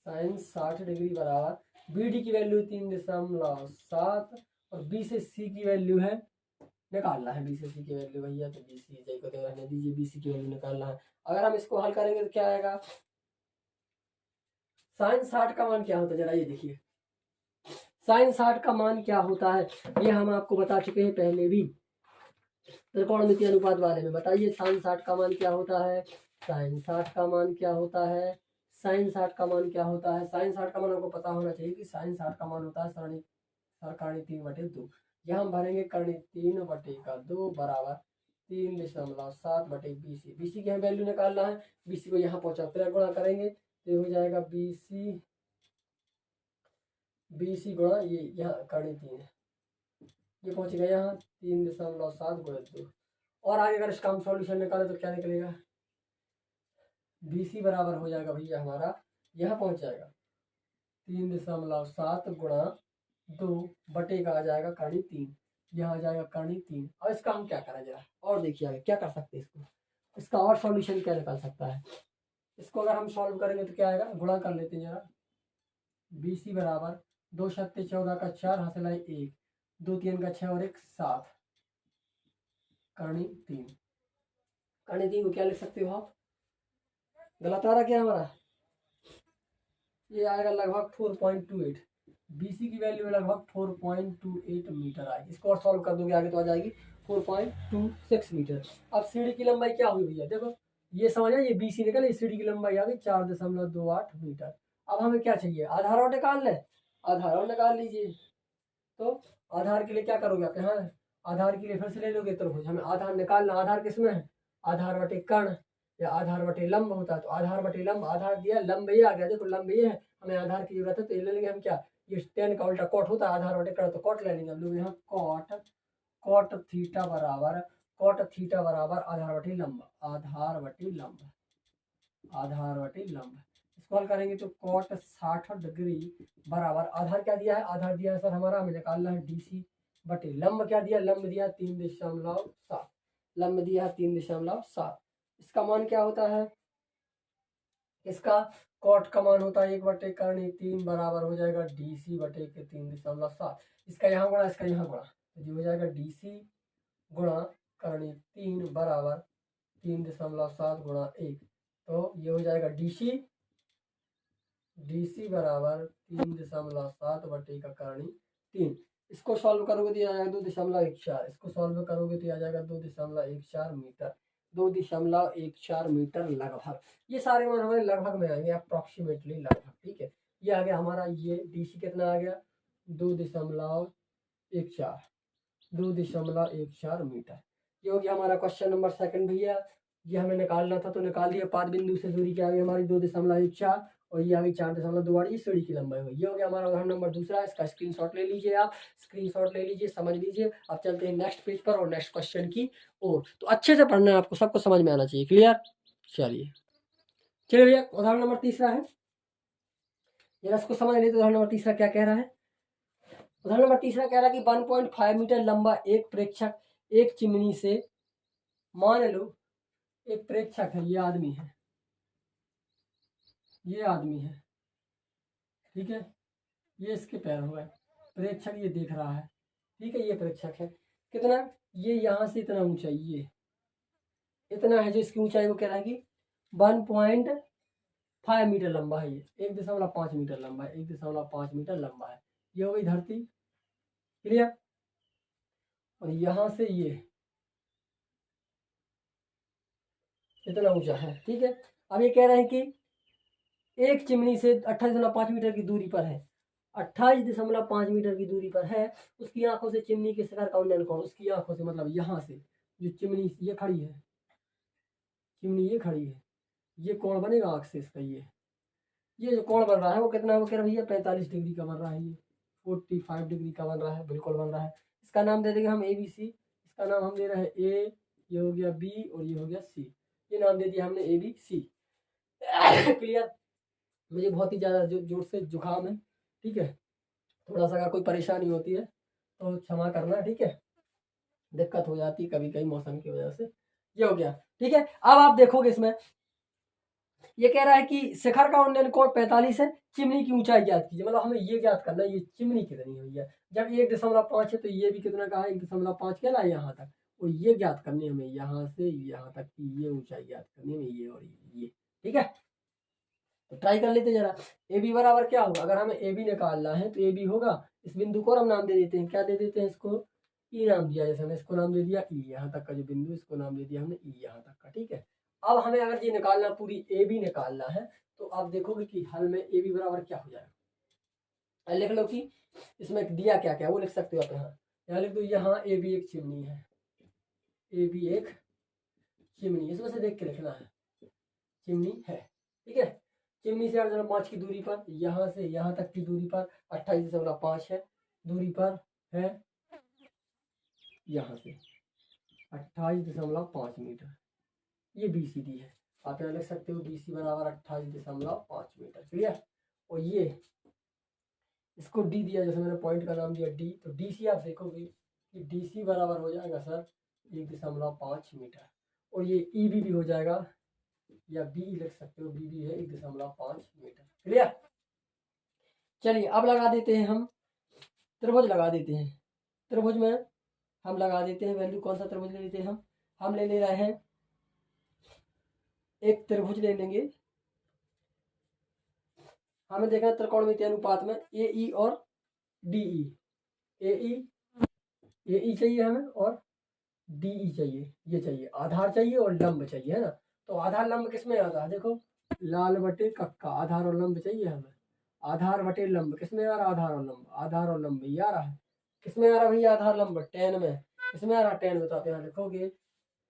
साइन 60 डिग्री बराबर बीडी की वैल्यू 3.7 और बी से सी की वैल्यू है, निकालना है बी से सी की वैल्यू भैया। तो बी सी को तो रहने दीजिए, बी सी की वैल्यू निकालना है। अगर हम इसको हल करेंगे तो क्या आएगा? साइन 60 का मान क्या होता है, जरा ये देखिए। साइन 60 का मान क्या होता है ये हम आपको बता चुके हैं पहले भी त्रिकोणमितीय अनुपात वाले में। बताइए साइन 60 का मान क्या होता है? साइन 60 का मान क्या होता है? साइन 60 का मान क्या होता है? साइन 60 का मान आपको पता होना चाहिए कि साइन 60 का मान होता है सरकर्णी 3/2। यहाँ हम भरेंगे कर्णी 3/2 बराबर 3.7 बटे बीसी। बीसी की हमें वैल्यू निकालना है, बीसी को यहाँ पहुंचा फिर गुणा करेंगे तो हो जाएगा बीसी, बीसी गुणा ये यहाँ कर्णी 3 है, ये पहुंच गया यहाँ 3.7 गुणित 2। और आगे अगर इसका हम सॉल्यूशन निकाले तो क्या निकलेगा? बीसी बराबर हो जाएगा भैया हमारा, यहाँ पहुंच जाएगा 3.7 गुणा 2 बटे का आ जाएगा कर्णी 3, यहाँ आ जाएगा कर्णी 3। अब इसका हम क्या करें जरा और देखिए आगे क्या कर सकते हैं इसको, इसका और सॉल्यूशन क्या निकाल सकता है। इसको अगर हम सॉल्व करेंगे तो क्या आएगा, गुणा कर लेते हैं जरा। बीसी बराबर 2 सत्ते 14 का 4, हासिल है 1, 2 3 का 6 और 1 7, कर्णी 3। कर्णी 3 को क्या लिख सकते हो आप? गलत आ रहा क्या हमारा? ये आएगा लगभग 4.28, बीसी की वैल्यू लगभग 4.28 मीटर आएगी। इसको और सॉल्व कर दोगे आगे तो आ जाएगी 4.26 मीटर। अब सीढ़ी की लंबाई क्या हुई भैया? देखो ये समझ आए, ये बीसी निकल, सीढ़ी की लंबाई आ गई 4.28 मीटर। अब हमें क्या चाहिए? आधार और निकाल ले, आधार और निकाल लीजिए। तो आधार के लिए क्या करोगे आप? यहाँ आधार के लिए फिर से ले लोगे त्रिभुज, हमें आधार निकालना। आधार किसमें है? आधार बटे कर्ण या आधार बटे लंब होता है। तो आधार बटे लंब, आधार दिया, लंब ये आ गया। देखो लंब ये है, हमें आधार की जरूरत है तो ये ले लेंगे हम। क्या ये 10 का उल्टा कॉट होता है, आधार बटे कर्ण, तो कॉट ले लेंगे हम लोग यहाँ। कॉट थीटा बराबर, कॉट थीटा बराबर आधार बटे लंब, आधार बटे लंब, आधार बटे लंब। इसको हल करेंगे तो कॉट 60 डिग्री बराबर आधार क्या दिया है? आधार दिया है सर हमारा, हमें निकालना है डीसी बटे लंब क्या दिया? लंब दिया 3.7, लंब दिया है 3.7। इसका मान क्या होता है? इसका कॉट का मान होता है 1/3 बराबर हो जाएगा DC बटे के 3.7। इसका यहाँ गुणा, इसका यहाँ गुणा, तो ये हो जाएगा DC गुणा करणी 3 बराबर 3.7 गुणा 1। तो ये हो जाएगा DC बराबर 3.7 बटे का करणी 3। इसको सॉल्व करोगे तो आ जाएगा 2.14। इसको सॉल्व करोगे तो आ जाएगा 2.14 मीटर, 2.14 मीटर लगभग। ये सारे मान हमारे लगभग में आएंगे, अप्रोक्सीमेटली लगभग। ठीक है, ये आ गया हमारा, ये DC कितना आ गया 2.14 मीटर। ये हो गया हमारा क्वेश्चन नंबर 2 भैया। ये हमें निकालना था तो निकाल दिया। 5 बिंदु से दूरी क्या आ गई हमारी 2.14 और ये आ गई 4.28। ये सीढ़ी की लंबाई हुई। ये हो गया हमारा उदाहरण नंबर 2। इसका स्क्रीनशॉट ले लीजिए, आप स्क्रीनशॉट ले लीजिए, समझ लीजिए। अब चलते हैं नेक्स्ट पेज पर और नेक्स्ट क्वेश्चन की ओर। तो अच्छे से पढ़ना है आपको, सबको समझ में आना चाहिए। क्लियर? चलिए भैया, उदाहरण नंबर 3 है। जरा इसको समझ लीजिए। उदाहरण नंबर 3 क्या कह रहा है? उदाहरण नंबर 3 कह रहा है कि 1.5 मीटर लंबा एक प्रेक्षक एक चिमनी से, मान लो एक प्रेक्षक है, ये आदमी है, ठीक है, ये इसके पैर हो गए। प्रेक्षक ये देख रहा है, ठीक है, ये प्रेक्षक है। कितना? ये यहाँ से इतना ऊंचाई, ये इतना है जो इसकी ऊंचाई, वो कह रहा है कि 1.5 मीटर लंबा है। ये 1.5 मीटर लंबा है, 1.5 मीटर लंबा है। ये हो गई धरती। क्लियर? और यहाँ से ये इतना ऊंचा है। ठीक है, अब ये कह रहे हैं कि एक चिमनी से 28.5 मीटर की दूरी पर है, 28.5 मीटर की दूरी पर है। उसकी आंखों से चिमनी के शिखर का उन्नयन कौन? उसकी आंखों से मतलब यहाँ से जो चिमनी ये खड़ी है, चिमनी ये खड़ी है, ये कोण बनेगा आंख से इसका। ये जो कोण बन रहा है वो कितना? वो कह रहा है भैया 45 डिग्री का बन रहा है। ये 45 डिग्री का बन रहा है, बिल्कुल बन रहा है। इसका नाम दे देंगे हम ABC। इसका नाम हम दे रहे हैं A, ये हो गया B और ये हो गया C। ये नाम दे दिया हमने ABC। क्लियर? मुझे बहुत ही ज़्यादा जोर से जुकाम है। ठीक है, थोड़ा सा अगर कोई परेशानी होती है तो क्षमा करना। ठीक है, दिक्कत हो जाती है कभी कभी मौसम की वजह से। ये हो गया। ठीक है, अब आप देखोगे इसमें ये कह रहा है कि शिखर का उन्नयन कोण 45 है, चिमनी की ऊंचाई ज्ञात कीजिए। मतलब हमें ये ज्ञात करना है ये चिमनी कितनी हुई है। जब 1.5 है तो ये भी कितना का है, 1.5 कहला है यहाँ तक। और ये ज्ञात करनी है हमें यहाँ से यहाँ तक की ये ऊंचाई ज्ञात करनी है हमें, ये और ये। ठीक है, तो ट्राई कर लेते जरा। ए बी बराबर क्या होगा? अगर हमें ए बी निकालना है तो ए बी होगा, इस बिंदु को हम नाम दे देते हैं। क्या दे देते हैं? इसको ई नाम दिया। जैसे हमने इसको नाम दे दिया ई, यहाँ तक का जो बिंदु, इसको नाम दे दिया हमने ई यहाँ तक का। ठीक है, अब हमें अगर ये निकालना, पूरी ए बी निकालना है, तो आप देखोगे कि हल में ए बी बराबर क्या हो जाएगा। लिख लो कि इसमें दिया क्या क्या, वो लिख सकते हो आप। यहाँ लिख दो, यहाँ ए बी एक चिमनी है, ए बी एक चिमनी, इसमें से देख के लिखना है चिमनी है। ठीक है, चिमनी से 8.5 की दूरी पर, यहाँ से यहाँ तक की दूरी पर 28.5 है, दूरी पर है यहाँ से 28.5 मीटर। ये BCD है। आप यहाँ लिख सकते हो BC बराबर 28.5 मीटर। क्लियर? और ये इसको D दिया, जैसे मैंने पॉइंट का नाम दिया D, तो DC आप देखोगे कि DC बराबर हो जाएगा सर 1.5 मीटर। और ये EB भी हो जाएगा, या BE लिख सकते हो, BB है 1.5 मीटर। क्लियर? चलिए अब लगा देते हैं हम त्रिभुज, लगा देते हैं त्रिभुज में हम लगा देते हैं वैल्यू। कौन सा त्रिभुज ले लेते हैं हम ले रहे हैं एक त्रिभुज ले लेंगे। हमें देखना त्रिकोणमितीय अनुपात में AE और DE। AE चाहिए हमें और DE चाहिए। ये चाहिए, आधार चाहिए और लंब चाहिए, है ना। तो आधार लंब किस में आता है? देखो, लाल बटे कक्का, आधार और लंब चाहिए हमें। आधार बटे लंब किस में आ रहा? आधार और लंब, आधार और लंब ये आ रहा है। किस में आ रहा भैया? आधार लंब tan में। किसमें आ रहा? tan में। तो आप यहाँ लिखोगे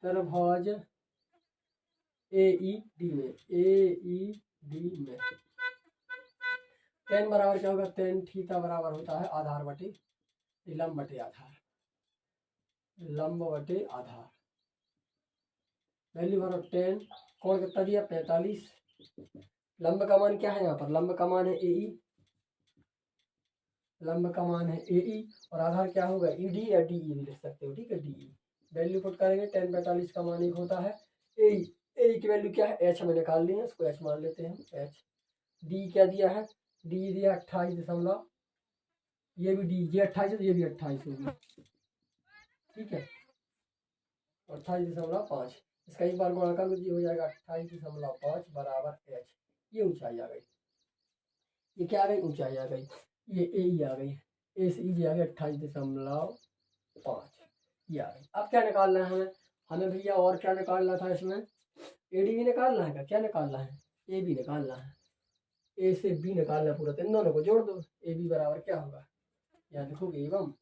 त्रिभुज AED में, AED में tan बराबर क्या होगा? tan थीटा बराबर होता है आधार बटे लंब बटे आधार, लंब बटे आधार। वैल्यू भरो tan, कौन कितना दिया? 45। लंब का मान क्या है यहाँ पर? लंब का मान है AE, लंब का मान है AE और आधार क्या होगा? ED या DE भी लिख सकते हो। ठीक है, DE वैल्यू पुट करेंगे। tan 45 का मान एक होता है AE। AE की वैल्यू क्या है? H हमें निकाल ली है, इसको H मान लेते हैं हम, H। डी क्या दिया है, डी दिया 28 ये भी डी, ये 28 है तो ये भी 28 होगी, ठीक है 28.5। इसका एक बार गुणा कर हो जाएगा 28.5 बराबर एच। ये ऊंचाई आ गई, ये क्या आ गई, ऊंचाई आ गई, ये ए ही आ गई, ए से ई आ गई 28.5 ये आ गई। अब क्या निकालना है हमें, हमें भैया और क्या निकालना था इसमें, ए डी भी निकालना है, क्या निकालना है, ए बी निकालना है, ए से बी निकालना है पूरा, तो इन दोनों को जोड़ दो, ए बी बराबर क्या होगा, यहाँ लिखोगे एवं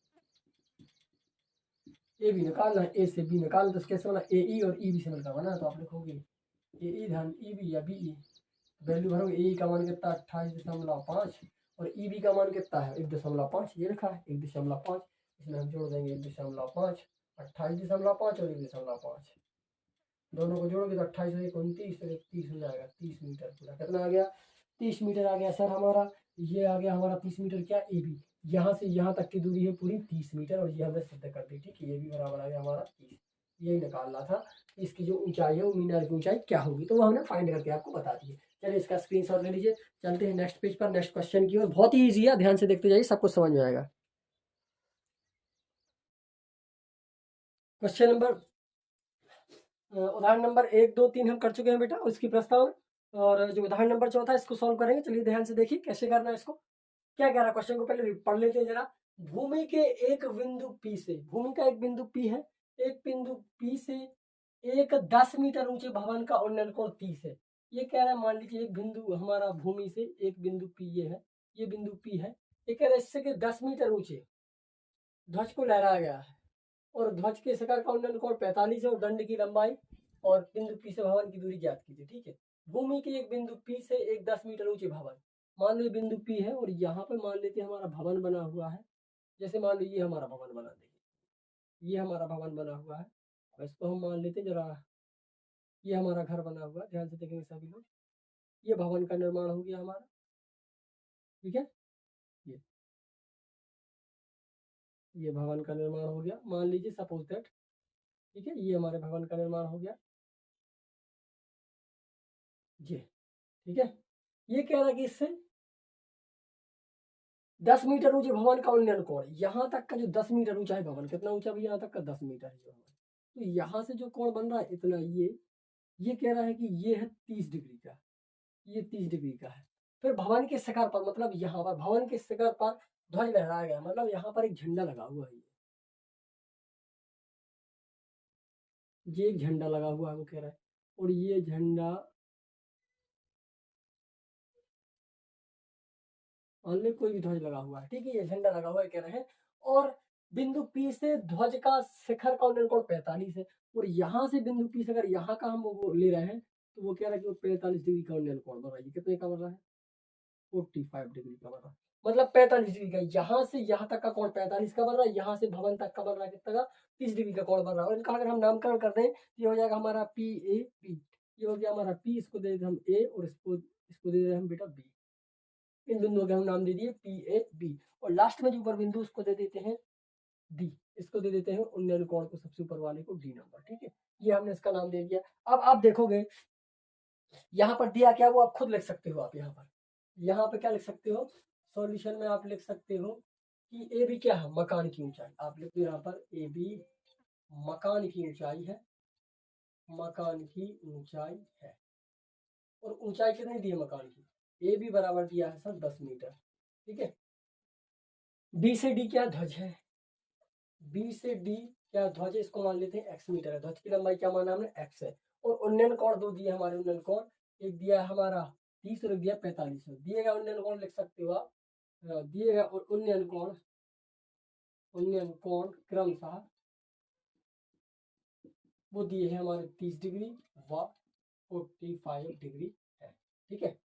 ए बी निकालना है, ए से बी निकालना, तो कैसे बना, ए ई और ई बी से मिलकर बना, तो आप लिखोगे ए ई धन ई बी या बी ई, वैल्यू भरोगे, ए का मान कितना 28.5 और ई बी का मान कितना है 1.5, ये लिखा है 1.5, इसमें हम जोड़ देंगे 1.5, 28.5 और 1.5, दोनों को जोड़ोगे तो 28 और 29 और 30 हो जाएगा, 30 मीटर पूरा, कितना आ गया 30 मीटर आ गया सर हमारा, ये आ गया हमारा 30 मीटर, क्या ए बी, यहाँ से यहाँ तक की दूरी है पूरी 30 मीटर, और ये हमने सिद्ध कर दी, ठीक है, ये भी बराबर आ गया हमारा 30। यही निकालना था, इसकी जो ऊंचाई है वो मीनार की ऊंचाई क्या होगी, तो वो हमने फाइंड करके आपको बता दिए। चलिए इसका स्क्रीनशॉट ले लीजिए, चलते हैं नेक्स्ट पेज पर, नेक्स्ट क्वेश्चन की ओर। बहुत ही ईजी है, ध्यान से देखते जाइए, सब कुछ समझ में आएगा। क्वेश्चन नंबर उदाहरण नंबर 1 2 3 हम कर चुके हैं बेटा, उसकी प्रस्ताव, और जो उदाहरण नंबर चौथा है इसको सॉल्व करेंगे। चलिए ध्यान से देखिए कैसे करना है इसको। क्या कह रहा है क्वेश्चन को पहले पढ़ लेते हैं जरा। भूमि के एक बिंदु P से, भूमि का एक बिंदु P है, एक बिंदु P से एक 10 मीटर ऊंचे भवन का उन्नयन कोण 30 है। ये कह रहा है, मान लीजिए एक बिंदु हमारा भूमि से एक बिंदु P ये है, ये बिंदु P है, ये कह रहा है इससे कि 10 मीटर ऊंचे ध्वज को लहराया गया है, और ध्वज के शिखर का उन्नयन कोण 45 है, और दंड की लंबाई और बिंदु P से भवन की दूरी ज्ञात कीजिए, ठीक है। भूमि के एक बिंदु P से एक 10 मीटर ऊंचे भवन, मान लो बिंदु P है, और यहाँ पे मान लेते हैं हमारा भवन बना हुआ है, जैसे मान लो ये हमारा भवन बना, देखिए ये हमारा भवन बना हुआ है, और इसको हम मान लेते हैं जरा, ये हमारा घर बना हुआ है, ध्यान से देखेंगे सभी लोग, ये भवन का निर्माण हो गया हमारा, ठीक है, ये भवन का निर्माण हो गया, मान लीजिए सपोज दैट, ठीक है, ये हमारे भवन का निर्माण हो गया, जी ठीक है। ये कह रहा है कि इससे 10 मीटर ऊंचे भवन का उन्नयन कोण, यहाँ तक का जो 10 मीटर ऊंचा है भवन, कितना ऊंचा भी, यहाँ तक का 10 मीटर है भवन, तो यहाँ से जो कोण बन रहा है इतना, ये कह रहा है कि ये है 30 डिग्री का, ये 30 डिग्री का है। फिर भवन के शिखर पर, मतलब यहाँ पर भवन के शिखर पर ध्वज लहराया गया, मतलब यहाँ पर एक झंडा लगा हुआ है, ये एक झंडा लगा हुआ है वो कह रहा है, और ये झंडा अन्य कोई भी ध्वज लगा हुआ है, ठीक है, ये झंडा लगा हुआ है कह रहे हैं, और बिंदु P से ध्वज का शिखर का उन्नयन कोण 45 है, और यहाँ से बिंदु P से अगर यहाँ का हम वो ले रहे हैं, तो वो कह रहा है कि वो 45 डिग्री का उन्नयन कोण बन रहा है, कितने का बन रहा है 45 डिग्री का बन रहा है, मतलब 45 डिग्री का, यहाँ से यहाँ तक का कोण 45 का बन रहा है, यहाँ से भवन तक का बन रहा है कितना का 30 डिग्री का कोण बन रहा है, और इनका अगर हम नामकरण कर दें तो ये हो जाएगा हमारा PAP, ये हो गया हमारा P, इसको दे देते हम A, और इसको दे देते हम बेटा B, इन बिंदुओं के हम नाम दे दिए PAB, और लास्ट में जो ऊपर बिंदु उसको दे देते हैं D, इसको दे देते हैं उन्नयन कोण को, सबसे ऊपर वाले को D नंबर, ठीक है, ये हमने इसका नाम दे दिया। अब आप देखोगे यहाँ पर दिया क्या, वो आप खुद लिख सकते हो, आप यहाँ पे क्या लिख सकते हो, सॉल्यूशन में आप लिख सकते हो कि ए बी क्या है, मकान की ऊंचाई, आप लिख दो यहाँ पर ए बी मकान की ऊंचाई है, मकान की ऊंचाई है, और ऊंचाई कितनी दी है मकान की, ए बी बराबर दिया है सर 10 मीटर, ठीक है। बी से डी क्या ध्वज है, बी से डी क्या ध्वज है, इसको मान लेते हैं x मीटर है, ध्वज की लंबाई क्या माना हमने x है, और उन्नयन कोण दो दिए हमारे, उन्नयन कोण एक दिया है हमारा 30 और एक दिया 45, दिए गए उन्नयन कोण लिख सकते हो आप, दिए गए उन्नयन कोण क्रमशः वो दिए हैं हमारे 30 डिग्री व 45 डिग्री है, ठीक है।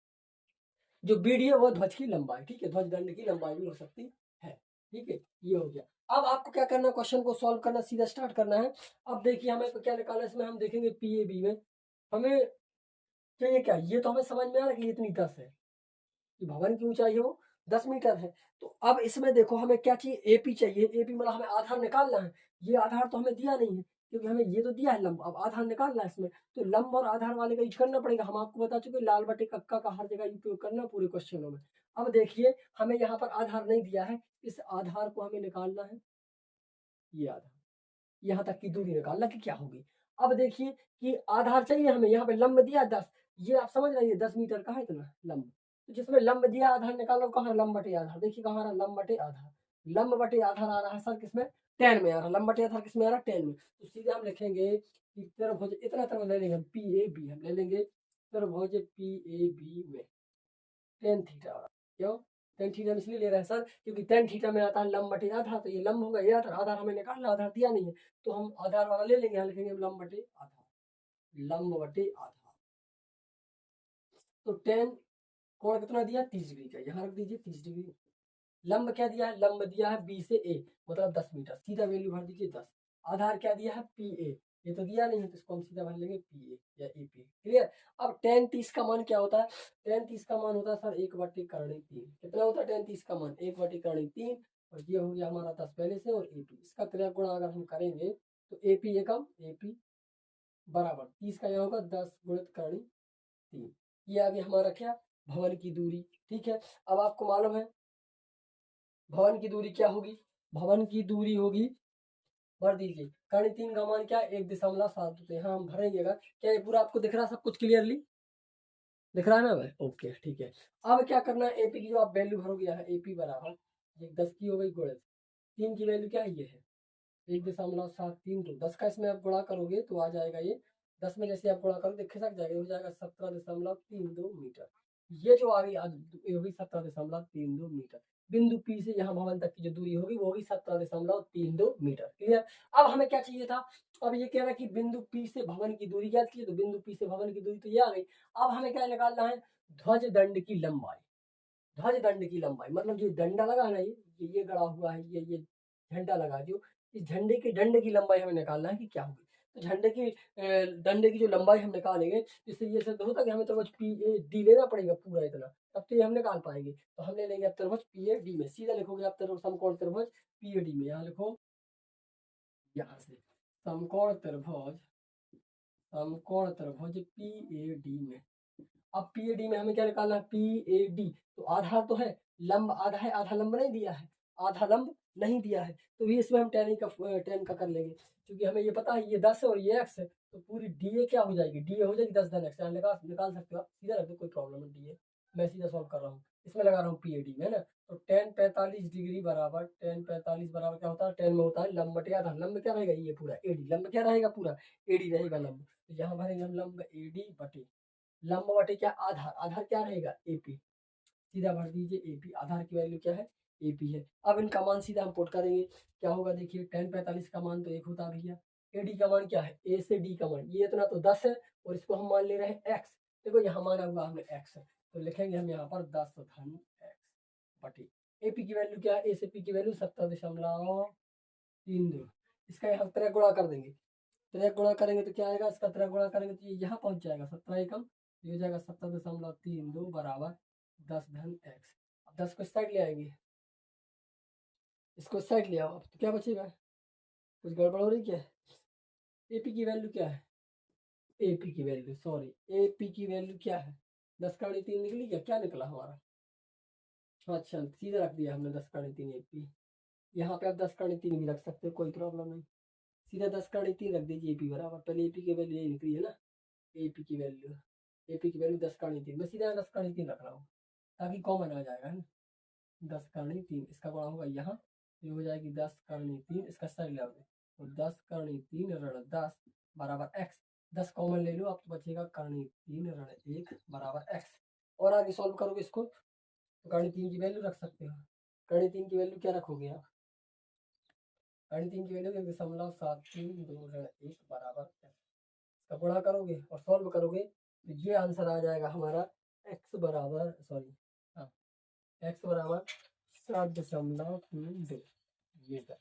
जो BD है वो ध्वज की लंबाई, ठीक है, ध्वज दंड की लंबाई भी हो सकती है, ठीक है, ये हो गया। अब आपको क्या करना है, क्वेश्चन को सॉल्व करना, सीधा स्टार्ट करना है। अब देखिए हमें क्या निकालना है, इसमें हम देखेंगे PAB में हमें चाहिए क्या, ये तो हमें समझ में आ रहा है कि इतनी 10 है, कि भवन की ऊंचाई है वो 10 मीटर है। तो अब इसमें देखो हमें क्या चाहिए, AP चाहिए, AP मतलब हमें आधार निकालना है, ये आधार तो हमें दिया नहीं है, क्योंकि हमें ये तो दिया है लंब, अब आधार निकालना है इसमें, तो लंब और आधार वाले का यूज करना पड़ेगा। हम आपको बता चुके लाल बटे कक्का का हर जगह उपयोग करना पूरे क्वेश्चनों में। अब देखिए हमें यहाँ पर आधार नहीं दिया है, इस आधार को हमें निकालना है, ये आधार, यहाँ तक की दूरी निकालना कि क्या होगी। अब देखिए कि आधार चाहिए हमें, यहाँ पे लंब दिया 10, ये आप समझ रहे हैं 10 मीटर का है इतना लंब, तो जिसमें लंब दिया आधार निकालो, कहाँ लंब बटे आधार, देखिए कहाँ रहा लंब बटे आधार, लंब बटे आधार आ रहा है सर किसमें, 10 में आ रहा, लंब बटे आधार किसमें आ रहा है 10 में, तो सीधे हम लिखेंगे कि त्रिभुज, इतना त्रिभुज ले लेंगे हम पी ए बी, हम ले लेंगे त्रिभुज पी ए बी में टेन थीटा, क्यों टेन थीटा इसलिए ले रहे हैं सर क्योंकि टेन थीटा में आता है लंब बटे आधार, तो ये लंब होगा, ये आधार, आधार हमें निकालना, आधार दिया नहीं है तो हम आधार वाला ले लेंगे, यहाँ लिखेंगे लंब बटे आधार, लंब बटे आधार। तो टेन कोण कितना दिया 30 डिग्री का, यहाँ रख दीजिए 30 डिग्री। लंब क्या दिया है, लंब दिया है बी से ए मतलब 10 मीटर, सीधा वैल्यू भर दीजिए 10। आधार क्या दिया है पी ए, ये तो दिया नहीं है तो इसको हम सीधा भर लेंगे पी ए या ए पी, क्लियर। अब टेन 30 का मान क्या होता है, टेन 30 का मान होता है सर 1/3, कितना होता है टेन 30 का मान 1/3, और ये हो गया हमारा 10 पहले से, और ए पी, इसका त्रिज्या गुणा अगर हम करेंगे तो A P Ekam A P बराबर 30 का यहाँ होगा 10 गुणित करणी 3, ये आगे हमारा क्या भवन की दूरी, ठीक है। अब आपको मालूम है भवन की दूरी क्या होगी, भवन की दूरी होगी, भर दीजिए कर्ण 3 का मान क्या 1.7 होते हैं, हाँ हम भरेंगे। क्या ये पूरा आपको दिख रहा है सब कुछ क्लियरली दिख रहा है ना भाई, ओके ठीक है। अब क्या करना है एपी की जो आप वैल्यू भरोगे यहाँ एपी बराबर ये 10 की हो गई गुणित 3 की वैल्यू क्या है ये है 1.73, तो 10 का इसमें आप गुणा करोगे तो आ जाएगा ये 10 में जैसे आप गुणा करोगे खिसक जाएगा, हो जाएगा 17.32 मीटर, ये जो आ गई ये होगी 17.32 मीटर। बिंदु पी से यहाँ भवन तक की जो दूरी होगी वो होगी 17.32 मीटर, क्लियर। अब हमें क्या चाहिए था, अब ये कह रहा है कि बिंदु पी से भवन की दूरी क्या चाहिए, तो बिंदु पी से भवन की दूरी तो ये आ गई। अब हमें क्या निकालना है ध्वज दंड की लंबाई, ध्वज दंड की लंबाई मतलब जो डंडा लगा है ना ये गड़ा हुआ है, ये झंडा लगा जो, इस झंडे के दंड की लंबाई हमें निकालना है कि क्या होगी। तो झंडे की डंडे की जो लंबाई हम निकालेंगे इससे ये सिद्ध होता है कि हमें त्रिभुज पी ए डी लेना पड़ेगा पूरा इतना, तब तो ये हम निकाल पाएंगे। तो हम ले लेंगे अब त्रिभुज पी ए डी में, सीधा लिखोगे आप त्रिभुज समकोण त्रिभुज पी ए डी में, यहाँ लिखो यहाँ से समकोण त्रिभुज पी ए डी में। अब पी ए डी में हमें क्या निकालना है पी ए डी, तो आधार तो है लंब आधा है, आधा लंब नहीं दिया है, आधा लंब नहीं दिया है, तो भी इसमें हम टेन का कर लेंगे क्योंकि हमें ये पता है ये 10 है और ये x है, तो पूरी डी ए क्या हो जाएगी, डी ए हो जाएगी 10 धन x, निकाल सकते हो आप, सीधा रख दो कोई प्रॉब्लम नहीं, डी ए मैं सीधा सॉल्व कर रहा हूँ, इसमें लगा रहा हूँ पी ए डी में है ना। तो टेन 45 डिग्री बराबर क्या होता है, टेन में होता है लंब बटे आधा, लंब क्या रहेगा ये पूरा एडी, लंब क्या रहेगा पूरा एडी रहेगा लंब, तो यहाँ भरेंगे हम लंब एडी बटे लंब बटे क्या आधार, आधार क्या रहेगा एपी, सीधा भर दीजिए एपी, आधार की वैल्यू क्या है एपी है। अब इनका मान सीधा हम पुट करेंगे, क्या होगा देखिए टेन 45 का मान तो 1 होता है भैया, एडी का मान क्या है ए से डी का मान ये इतना तो 10 है, और इसको हम मान ले रहे हैं एक्स, देखो यहाँ माना हुआ हमने एक्स है तो लिखेंगे हम यहाँ पर 10 धन एक्स बटे एपी की वैल्यू क्या है, ए से पी की वैल्यू 17.32, इसका यहाँ तरह गुणा कर देंगे, त्रिक गुणा करेंगे तो क्या आएगा, इसका त्रिक गुणा करेंगे तो ये यहाँ पहुंच जाएगा 17 एकम, ये हो जाएगा 17.32 बराबर 10 धन एक्स। अब 10 को साइड ले आएंगे, इसको साइड ले आओ, अब तो क्या बचेगा, कुछ गड़बड़ हो रही क्या, एपी की वैल्यू क्या है, एपी की वैल्यू सॉरी एपी की वैल्यू क्या है 10 का 3 निकली क्या, क्या निकला हमारा, अच्छा सीधा रख दिया हमने 10 का 3 एपी, यहाँ पे आप 10 का 3 भी रख सकते हो कोई प्रॉब्लम नहीं, सीधा 10 का 3 रख दीजिए एपी बराबर, पहले एपी की वैल्यू यही निकली है ना, एपी की वैल्यू 10 का 3, मैं सीधा 10 का 3 रख रहा हूँ ताकि कॉमन आ जाएगा है ना, 10 का 3 इसका गुणा होगा यहाँ, ये हो जाएगी 10 का 3 इसका साइड ले आओगे तो 10 का 3 ऋण 10 बराबर एक्स, 10 कॉमन ले लो आप तो बचेगा करणी 3 ऋण 1 बराबर एक्स, और आगे सॉल्व करोगे इसको तो करणी 3 की वैल्यू रख सकते हो, करणी 3 की वैल्यू क्या रखोगे आप, करणी 3 की वैल्यू 1.732 ऋण 1 बराबर एक्स, इसका गुणा करोगे और सॉल्व करोगे तो ये आंसर आ जाएगा हमारा एक्स बराबर सॉरी हाँ एक्स बराबर 7.32, ये सर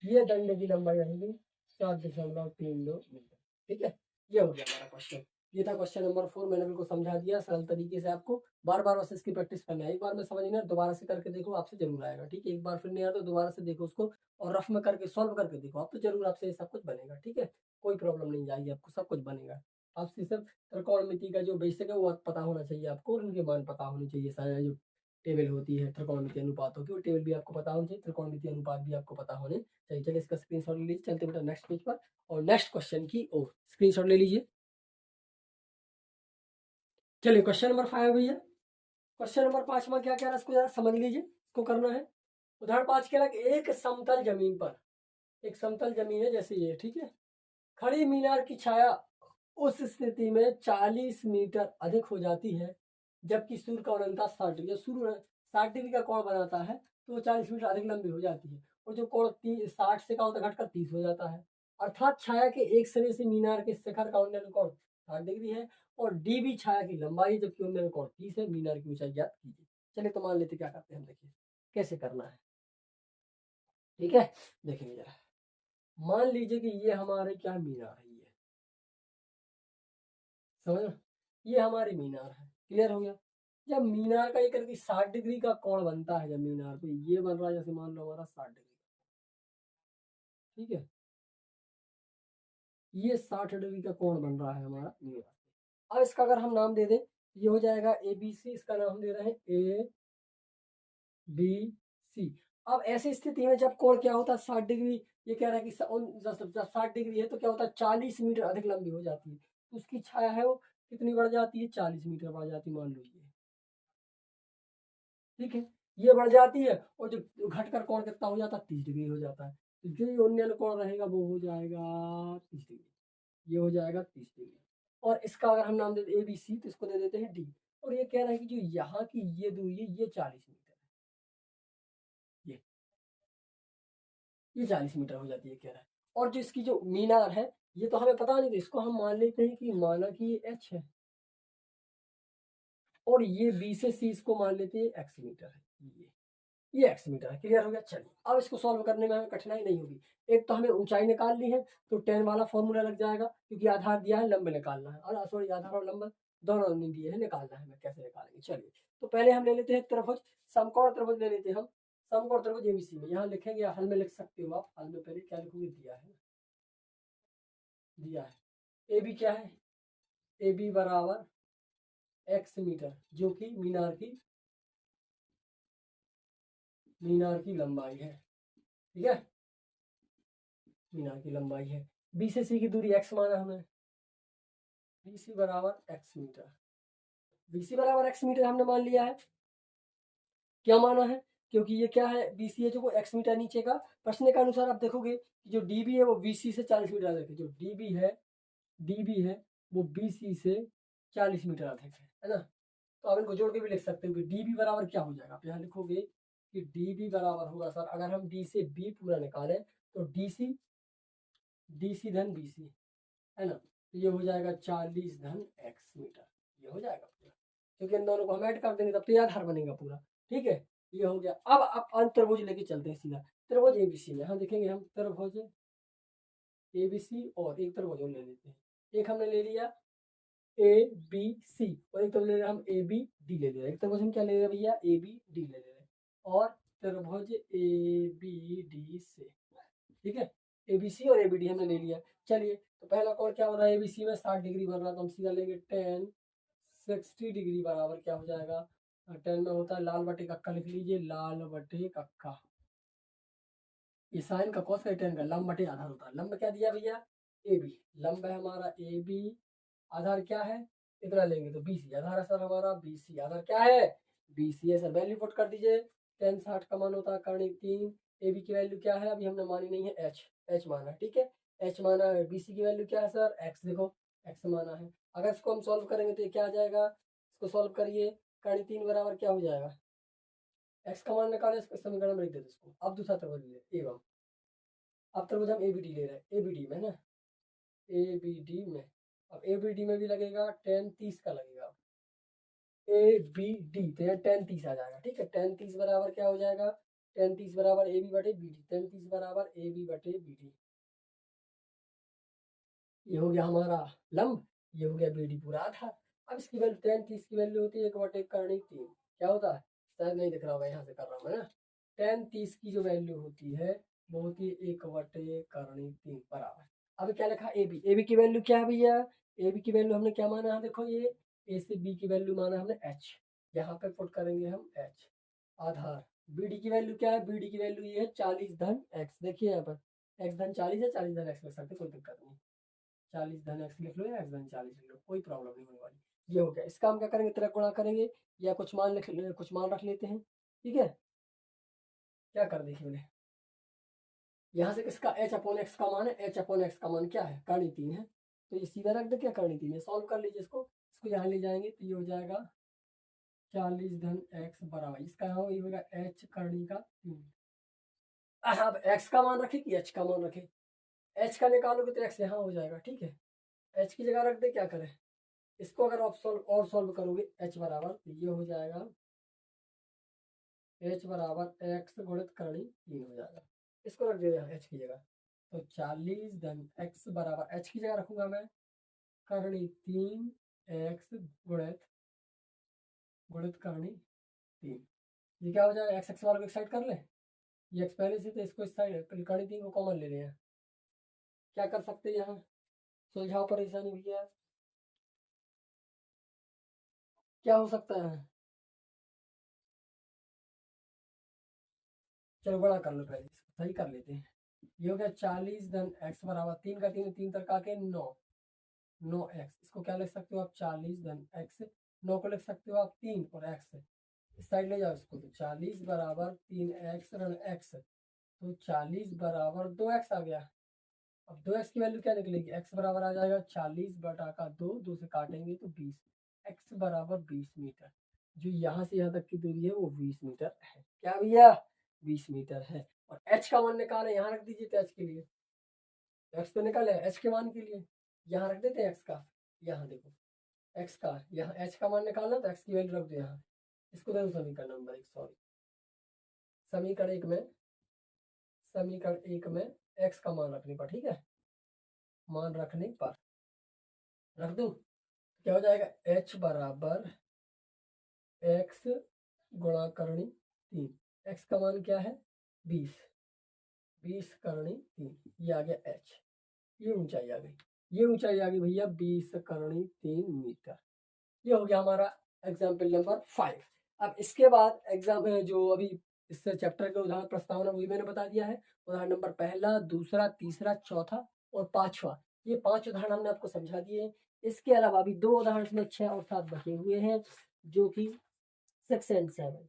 ये दंड की लंबाई रहेगी 7.32 मीटर, ठीक है। ये हो गया हमारा क्वेश्चन, ये था क्वेश्चन नंबर 4। मैंने बिल्कुल समझा दिया सरल तरीके से आपको। बार बार बस इसकी प्रैक्टिस करना है। एक बार में समझ नहीं आया दोबारा से करके देखो, आपसे जरूर आएगा। ठीक है, एक बार फिर नहीं आया तो दोबारा से देखो उसको और रफ में करके सॉल्व करके देखो, आप तो जरूर आपसे सब कुछ बनेगा। ठीक है, कोई प्रॉब्लम नहीं आएगी आपको, सब कुछ बनेगा। आपसे सिर्फ त्रिकोणमिति का जो बेसिक है वो पता होना चाहिए आपको, और उनके मान पता होने चाहिए। सारे जो टेबल होती है त्रिकोणमिति अनुपातों की, वो टेबल भी आपको पता होनी चाहिए, त्रिकोणमिति अनुपात भी आपको पता होने चाहिए। चलिए इसका स्क्रीनशॉट ले लीजिए। चलते बेटा नेक्स्ट पेज पर और नेक्स्ट क्वेश्चन की ओर। स्क्रीनशॉट ले लीजिए। चलिए क्वेश्चन नंबर 5 भैया। क्वेश्चन नंबर 5 में क्या कह रहा है इसको जरा समझ लीजिए, इसको करना है। उदाहरण 5 कह रहा है कि एक समतल जमीन पर, एक समतल जमीन है जैसे ये, ठीक है, खड़ी मीनार की छाया उस स्थिति में 40 मीटर अधिक हो जाती है जबकि सूर्य का अनंता 60 डिग्री, सूर्य 60 डिग्री का कोण बनाता है तो वो 40 मीटर अधिक लंबी हो जाती है, और जो कोण 60 से का होता है घटकर 30 हो जाता है। अर्थात छाया के एक सिरे से मीनार के शिखर का उन्नयन कोण 60 डिग्री है और डी भी छाया की लंबाई जबकि उन्नयन कोण 30 है। मीनार की ऊंचाई ज्ञात कीजिए। चलिए तो मान लेते क्या करते हैं हम, देखिए कैसे करना है। ठीक है, देखेंगे जरा। मान लीजिए कि ये हमारे क्या मीनार है, ये समझ, ये हमारी मीनार है। क्लियर हो गया। जब मीनार का ये करके 60 डिग्री का कोण बनता है, जब मीनार पे ये बन रहा है, जैसे मान लो हमारा 60 डिग्री, ठीक है, ये 60 डिग्री का कोण बन रहा है हमारा मीनार। अब इसका अगर हम नाम दे दें, ये हो जाएगा ए बी सी, इसका नाम हम दे रहे हैं ए बी सी। अब ऐसी स्थिति में जब कोण क्या होता है 60 डिग्री, ये कह रहा है कि जब 60 डिग्री है तो क्या होता है 40 मीटर अधिक लंबी हो जाती है, तो उसकी छाया है वो कितनी बढ़ जाती है, 40 मीटर बढ़ जाती है, मान लो ये, ठीक है, ये बढ़ जाती है। और जो घटकर कोण कितना हो जाता है, 30 डिग्री हो जाता है। तो जो ये उन्नयन कोण रहेगा वो हो जाएगा 30 डिग्री, ये हो जाएगा 30 डिग्री। और इसका अगर हम नाम देते ए बी सी तो इसको दे देते हैं डी। और ये कह रहा है कि जो यहाँ की ये दूरी है ये 40 मीटर है, ये 40 मीटर हो जाती है कह रहा है। और जो इसकी जो मीनार है ये तो हमें पता नहीं, तो इसको हम मान लेते हैं कि माना कि ये एच है और ये बी से सी इसको मान लेते हैं एक्स मीटर है, ये एक्स मीटर है। क्लियर हो गया। चलिए अब इसको सॉल्व करने में हमें कठिनाई नहीं होगी। एक तो हमें ऊंचाई निकाल ली है तो टेन वाला फॉर्मूला लग जाएगा, क्योंकि आधार दिया है लंब निकालना है, और सॉरी आधार और लंब दोनों नहीं दिए हैं, निकालना है, मैं कैसे निकालेंगे। चलिए तो पहले हम ले लेते हैं त्रिभुज, समकोण त्रिभुज ले लेते हैं हम। समकोण त्रिभुज एबीसी में यहाँ लिखेंगे, हल में लिख सकते हो आप, हल में पहले क्या लिखोगे, दिया है, दिया है ए बी क्या है, ए बी बराबर एक्स मीटर, जो कि मीनार की लंबाई है। ठीक है, मीनार की लंबाई है। बी से सी की दूरी एक्स माना हमने, बी सी बराबर एक्स मीटर, बी सी बराबर एक्स मीटर हमने मान लिया है। क्या माना है, क्योंकि ये क्या है बी सी है जो एक्स मीटर नीचे का। प्रश्न के अनुसार आप देखोगे कि जो डी बी है वो बी सी से 40 मीटर अधिक है, जो डी बी है वो बी सी से 40 मीटर अधिक है ना। तो आप इनको जोड़ के भी लिख सकते हो कि डी बी बराबर क्या हो जाएगा, आप यहाँ लिखोगे कि डी बी बराबर होगा सर, अगर हम डी से बी पूरा निकालें तो डी सी धन बी सी है ना, तो ये हो जाएगा 40 धन एक्स मीटर, ये हो जाएगा पूरा, क्योंकि इन दोनों को हम ऐड कर देंगे तब तो ये आधार बनेगा पूरा। ठीक है, ये हो गया। अब आप अंतर्भुज लेके चलते हैं सीधा, त्रिभुज एबीसी में, हाँ देखेंगे हम त्रिभुज एबीसी और एक त्रिभुज और ले लेते हैं। एक हमने ले लिया ए बी सी और एक त्रिभुज ले लिया हम ए बी डी ले लिया। एक त्रिभुज हम क्या ले रहे हैं भैया, ए बी डी ले रहे हैं, और त्रिभुज ए बी डी से, ठीक है, एबीसी और एबीडी हमने ले लिया। चलिए तो पहला कोण क्या हो रहा है, एबीसी में 60 डिग्री बन रहा है, तो हम सीधा लेंगे टेन 60 डिग्री बराबर क्या हो जाएगा, टेन में होता है लाल बटे कक्का, लिख लीजिए लाल बटे कक्का, ये साइन का कॉस का टेन का लंब बटे आधार होता है। लंब क्या दिया भैया, ए बी, लंब है हमारा ए बी, आधार क्या है इतना लेंगे तो बी सी, आधार है सर हमारा बी सी, आधार क्या है बी सी है सर। वैल्यू पुट कर दीजिए, टेन 60 का मान होता है कर्ण 3, ए बी की वैल्यू क्या है अभी हमने मानी नहीं है, एच माना है, ठीक है, एच माना है। बी सी की वैल्यू क्या है सर, एक्स, देखो एक्स माना है। अगर इसको हम सॉल्व करेंगे तो ये क्या आ जाएगा, इसको सॉल्व करिए, कर्ण 3 बराबर क्या हो जाएगा, एक्स का मान निकाले, इसको समीकरण में लिख देते इसको। अब दूसरा त्रिभुज ले एवं, अब त्रिभुज हम ए बी डी ले रहे हैं, ए बी डी में ना, ए बी डी में, अब ए बी डी में भी लगेगा टेन 30 का लगेगा, ए बी डी तो यहाँ टेन 30 आ जाएगा। ठीक है, टेन 30 बराबर क्या हो जाएगा, टेन 30 बराबर ए बी बटे बी डी, टेन 30 बराबर ए बी बटे बी डी, ये हो गया हमारा लंब। ये हो गया बी डी पूरा आधार। अब इसकी वैल्यू 10 30 की वैल्यू होती है 1/3 क्या होता है, शायद नहीं दिख रहा होगा, यहाँ से कर रहा हूँ मैं ना। 10 30 की जो वैल्यू होती है वो होती है 1/3 बराबर। अब क्या लिखा ए बी की वैल्यू क्या है भैया, ए बी की वैल्यू हमने क्या माना है, देखो ये ए से बी की वैल्यू माना हमने एच, यहाँ पे पुट करेंगे हम एच आधार। बी डी की वैल्यू क्या है, बी डी की वैल्यू ये है 40 धन एक्स, देखिए यहाँ पर एक्स धन 40 है, 40 धन एक्स लिख सकते कोई दिक्कत नहीं, 40 धन एक्स लिख लो या एक्स धन 40 लिख लो, कोई प्रॉब्लम नहीं होने वाली। ये हो गया, इसका हम क्या करेंगे, तिरक गुणा करेंगे या कुछ मान कुछ मान रख लेते हैं, ठीक है। क्या कर देखिए मैंने यहाँ से इसका एच अपॉन एक्स का मान है, एच अपॉन एक्स का मान क्या है, करणी 3 है, तो ये सीधा रख दे, क्या करणी 3 है, सॉल्व कर लीजिए इसको यहाँ ले जाएंगे तो ये हो जाएगा 40 धन एक्स बराबर, इसका यहाँ ये होगा एच करणी का 3। अब एक्स का मान रखे कि एच का मान रखे, एच का निकालोगे तो एक्स यहाँ हो जाएगा, ठीक है। एच की जगह रख दे, क्या करें इसको, अगर आप सॉल्व करोगे एच बराबर तो ये हो जाएगा एच बराबर एक्स गुणित करणी 3 हो जाएगा, इसको रख दिया एच की जगह, तो 40 धन एक्स बराबर एच की जगह रखूंगा मैं करणी 3 एक्स गुणित गुणित करणी 3, ये क्या हो जाएगा, एक्स एक्स वाले को एक साइड कर ले, ये एक्स पहले से तो इसको इस साइड करणी 3 को कॉमन ले रहे हैं, क्या कर सकते हैं यहाँ, सुलझाओ परेशानी भैया, क्या हो सकता है, चलो बड़ा कर लो, पहले इसको सही कर लेते हैं। ये हो गया 40 धन एक्स बराबर 3 का 3 3 तक आके 9 9 एक्स, इसको क्या लिख सकते हो आप 40 धन एक्स, 9 को लिख सकते हो आप 3 और एक्स इस साइड ले जाओ इसको, तो 40 बराबर 3 एक्स ऋण एक्स, तो 40 बराबर 2 एक्स आ गया। अब 2 एक्स की वैल्यू क्या निकलेगी, एक्स बराबर आ जाएगा 40 बटा का 2, 2 से काटेंगे तो 20, एक्स बराबर 20 मीटर, जो यहाँ से यहाँ तक की दूरी है वो 20 मीटर है, क्या भैया 20 मीटर है। और एच का मान निकाले, यहाँ रख दीजिए, तो एच के लिए एक्स तो निकाले, एच के मान के लिए यहाँ रख देते हैं एक्स का, यहाँ देखो एक्स का, यहाँ एच का मान निकालना तो एक्स की वैल्यू रख दो यहाँ, इसको दे दो समीकरण नंबर 1, सॉरी समीकरण एक में एक्स का मान रखने पर, ठीक है, मान रखने पर रख दो, क्या हो जाएगा एच बराबर एक्स गुणा करणी 3, एक्स का मान क्या है 20, 20 करणी 3, ये आ गया एच, ये ऊंचाई आ गई, ये ऊंचाई आ गई भैया 20 करणी 3 मीटर। ये हो गया हमारा एग्जाम्पल नंबर 5। अब इसके बाद एग्जाम जो अभी इस चैप्टर के उदाहरण प्रस्तावना वही मैंने बता दिया है, उदाहरण नंबर पहला, दूसरा, तीसरा, चौथा और पांचवा, ये 5 उदाहरण हमने आपको समझा दिए हैं। इसके अलावा अभी 2 उदाहरण में 6 और 7 बचे हुए हैं, जो कि 6 एंड 7,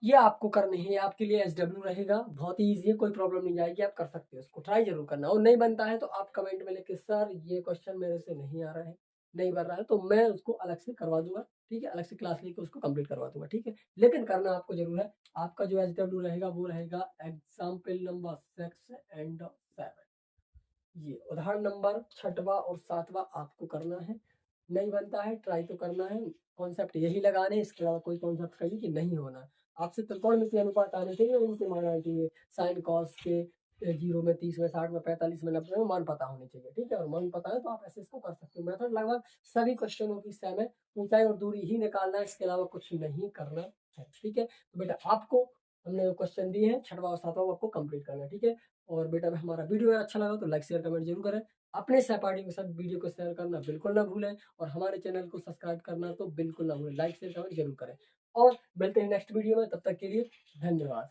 ये आपको करने हैं, आपके लिए SW रहेगा, बहुत ही ईजी है, कोई प्रॉब्लम नहीं जाएगी, आप कर सकते हो, इसको ट्राई जरूर करना, और नहीं बनता है तो आप कमेंट में लिखे सर ये क्वेश्चन मेरे से नहीं आ रहा है, नहीं बन रहा है, तो मैं उसको अलग से करवा दूंगा, ठीक है, अलग से क्लास लेके उसको कंप्लीट करवा दूंगा, ठीक है, लेकिन करना आपको जरूर है। आपका जो SW रहेगा वो रहेगा एग्जाम्पल नंबर 6 एंड 7, ये उदाहरण नंबर 6वां और 7वां आपको करना है, नहीं बनता है ट्राई तो करना है, कॉन्सेप्ट यही लगाने, इसके अलावा कोई कॉन्सेप्ट कहीं कि नहीं होना, आपसे त्रिकोणमितीय अनुपात आने चाहिए, उनके मान आने चाहिए, साइन कॉस के 0 में 30 में 60 में 45 में 90 में मान पता होने चाहिए, ठीक है, और मान पता है तो आप ऐसे इसको कर सकते हो। मेथड लगभग सभी क्वेश्चनों की सेम है, ऊंचाई और दूरी ही निकालना है, इसके अलावा कुछ नहीं करना है, ठीक है। तो बेटा आपको हमने जो क्वेश्चन दिए हैं 6वां और 7वां आपको कंप्लीट करना है, ठीक है। और बेटा हमारा वीडियो अच्छा लगा तो लाइक शेयर कमेंट जरूर करें, अपने सहपाठियों के साथ वीडियो को शेयर करना बिल्कुल ना भूलें, और हमारे चैनल को सब्सक्राइब करना तो बिल्कुल ना भूलें, लाइक शेयर कमेंट जरूर करें, और मिलते हैं नेक्स्ट वीडियो में, तब तक के लिए धन्यवाद।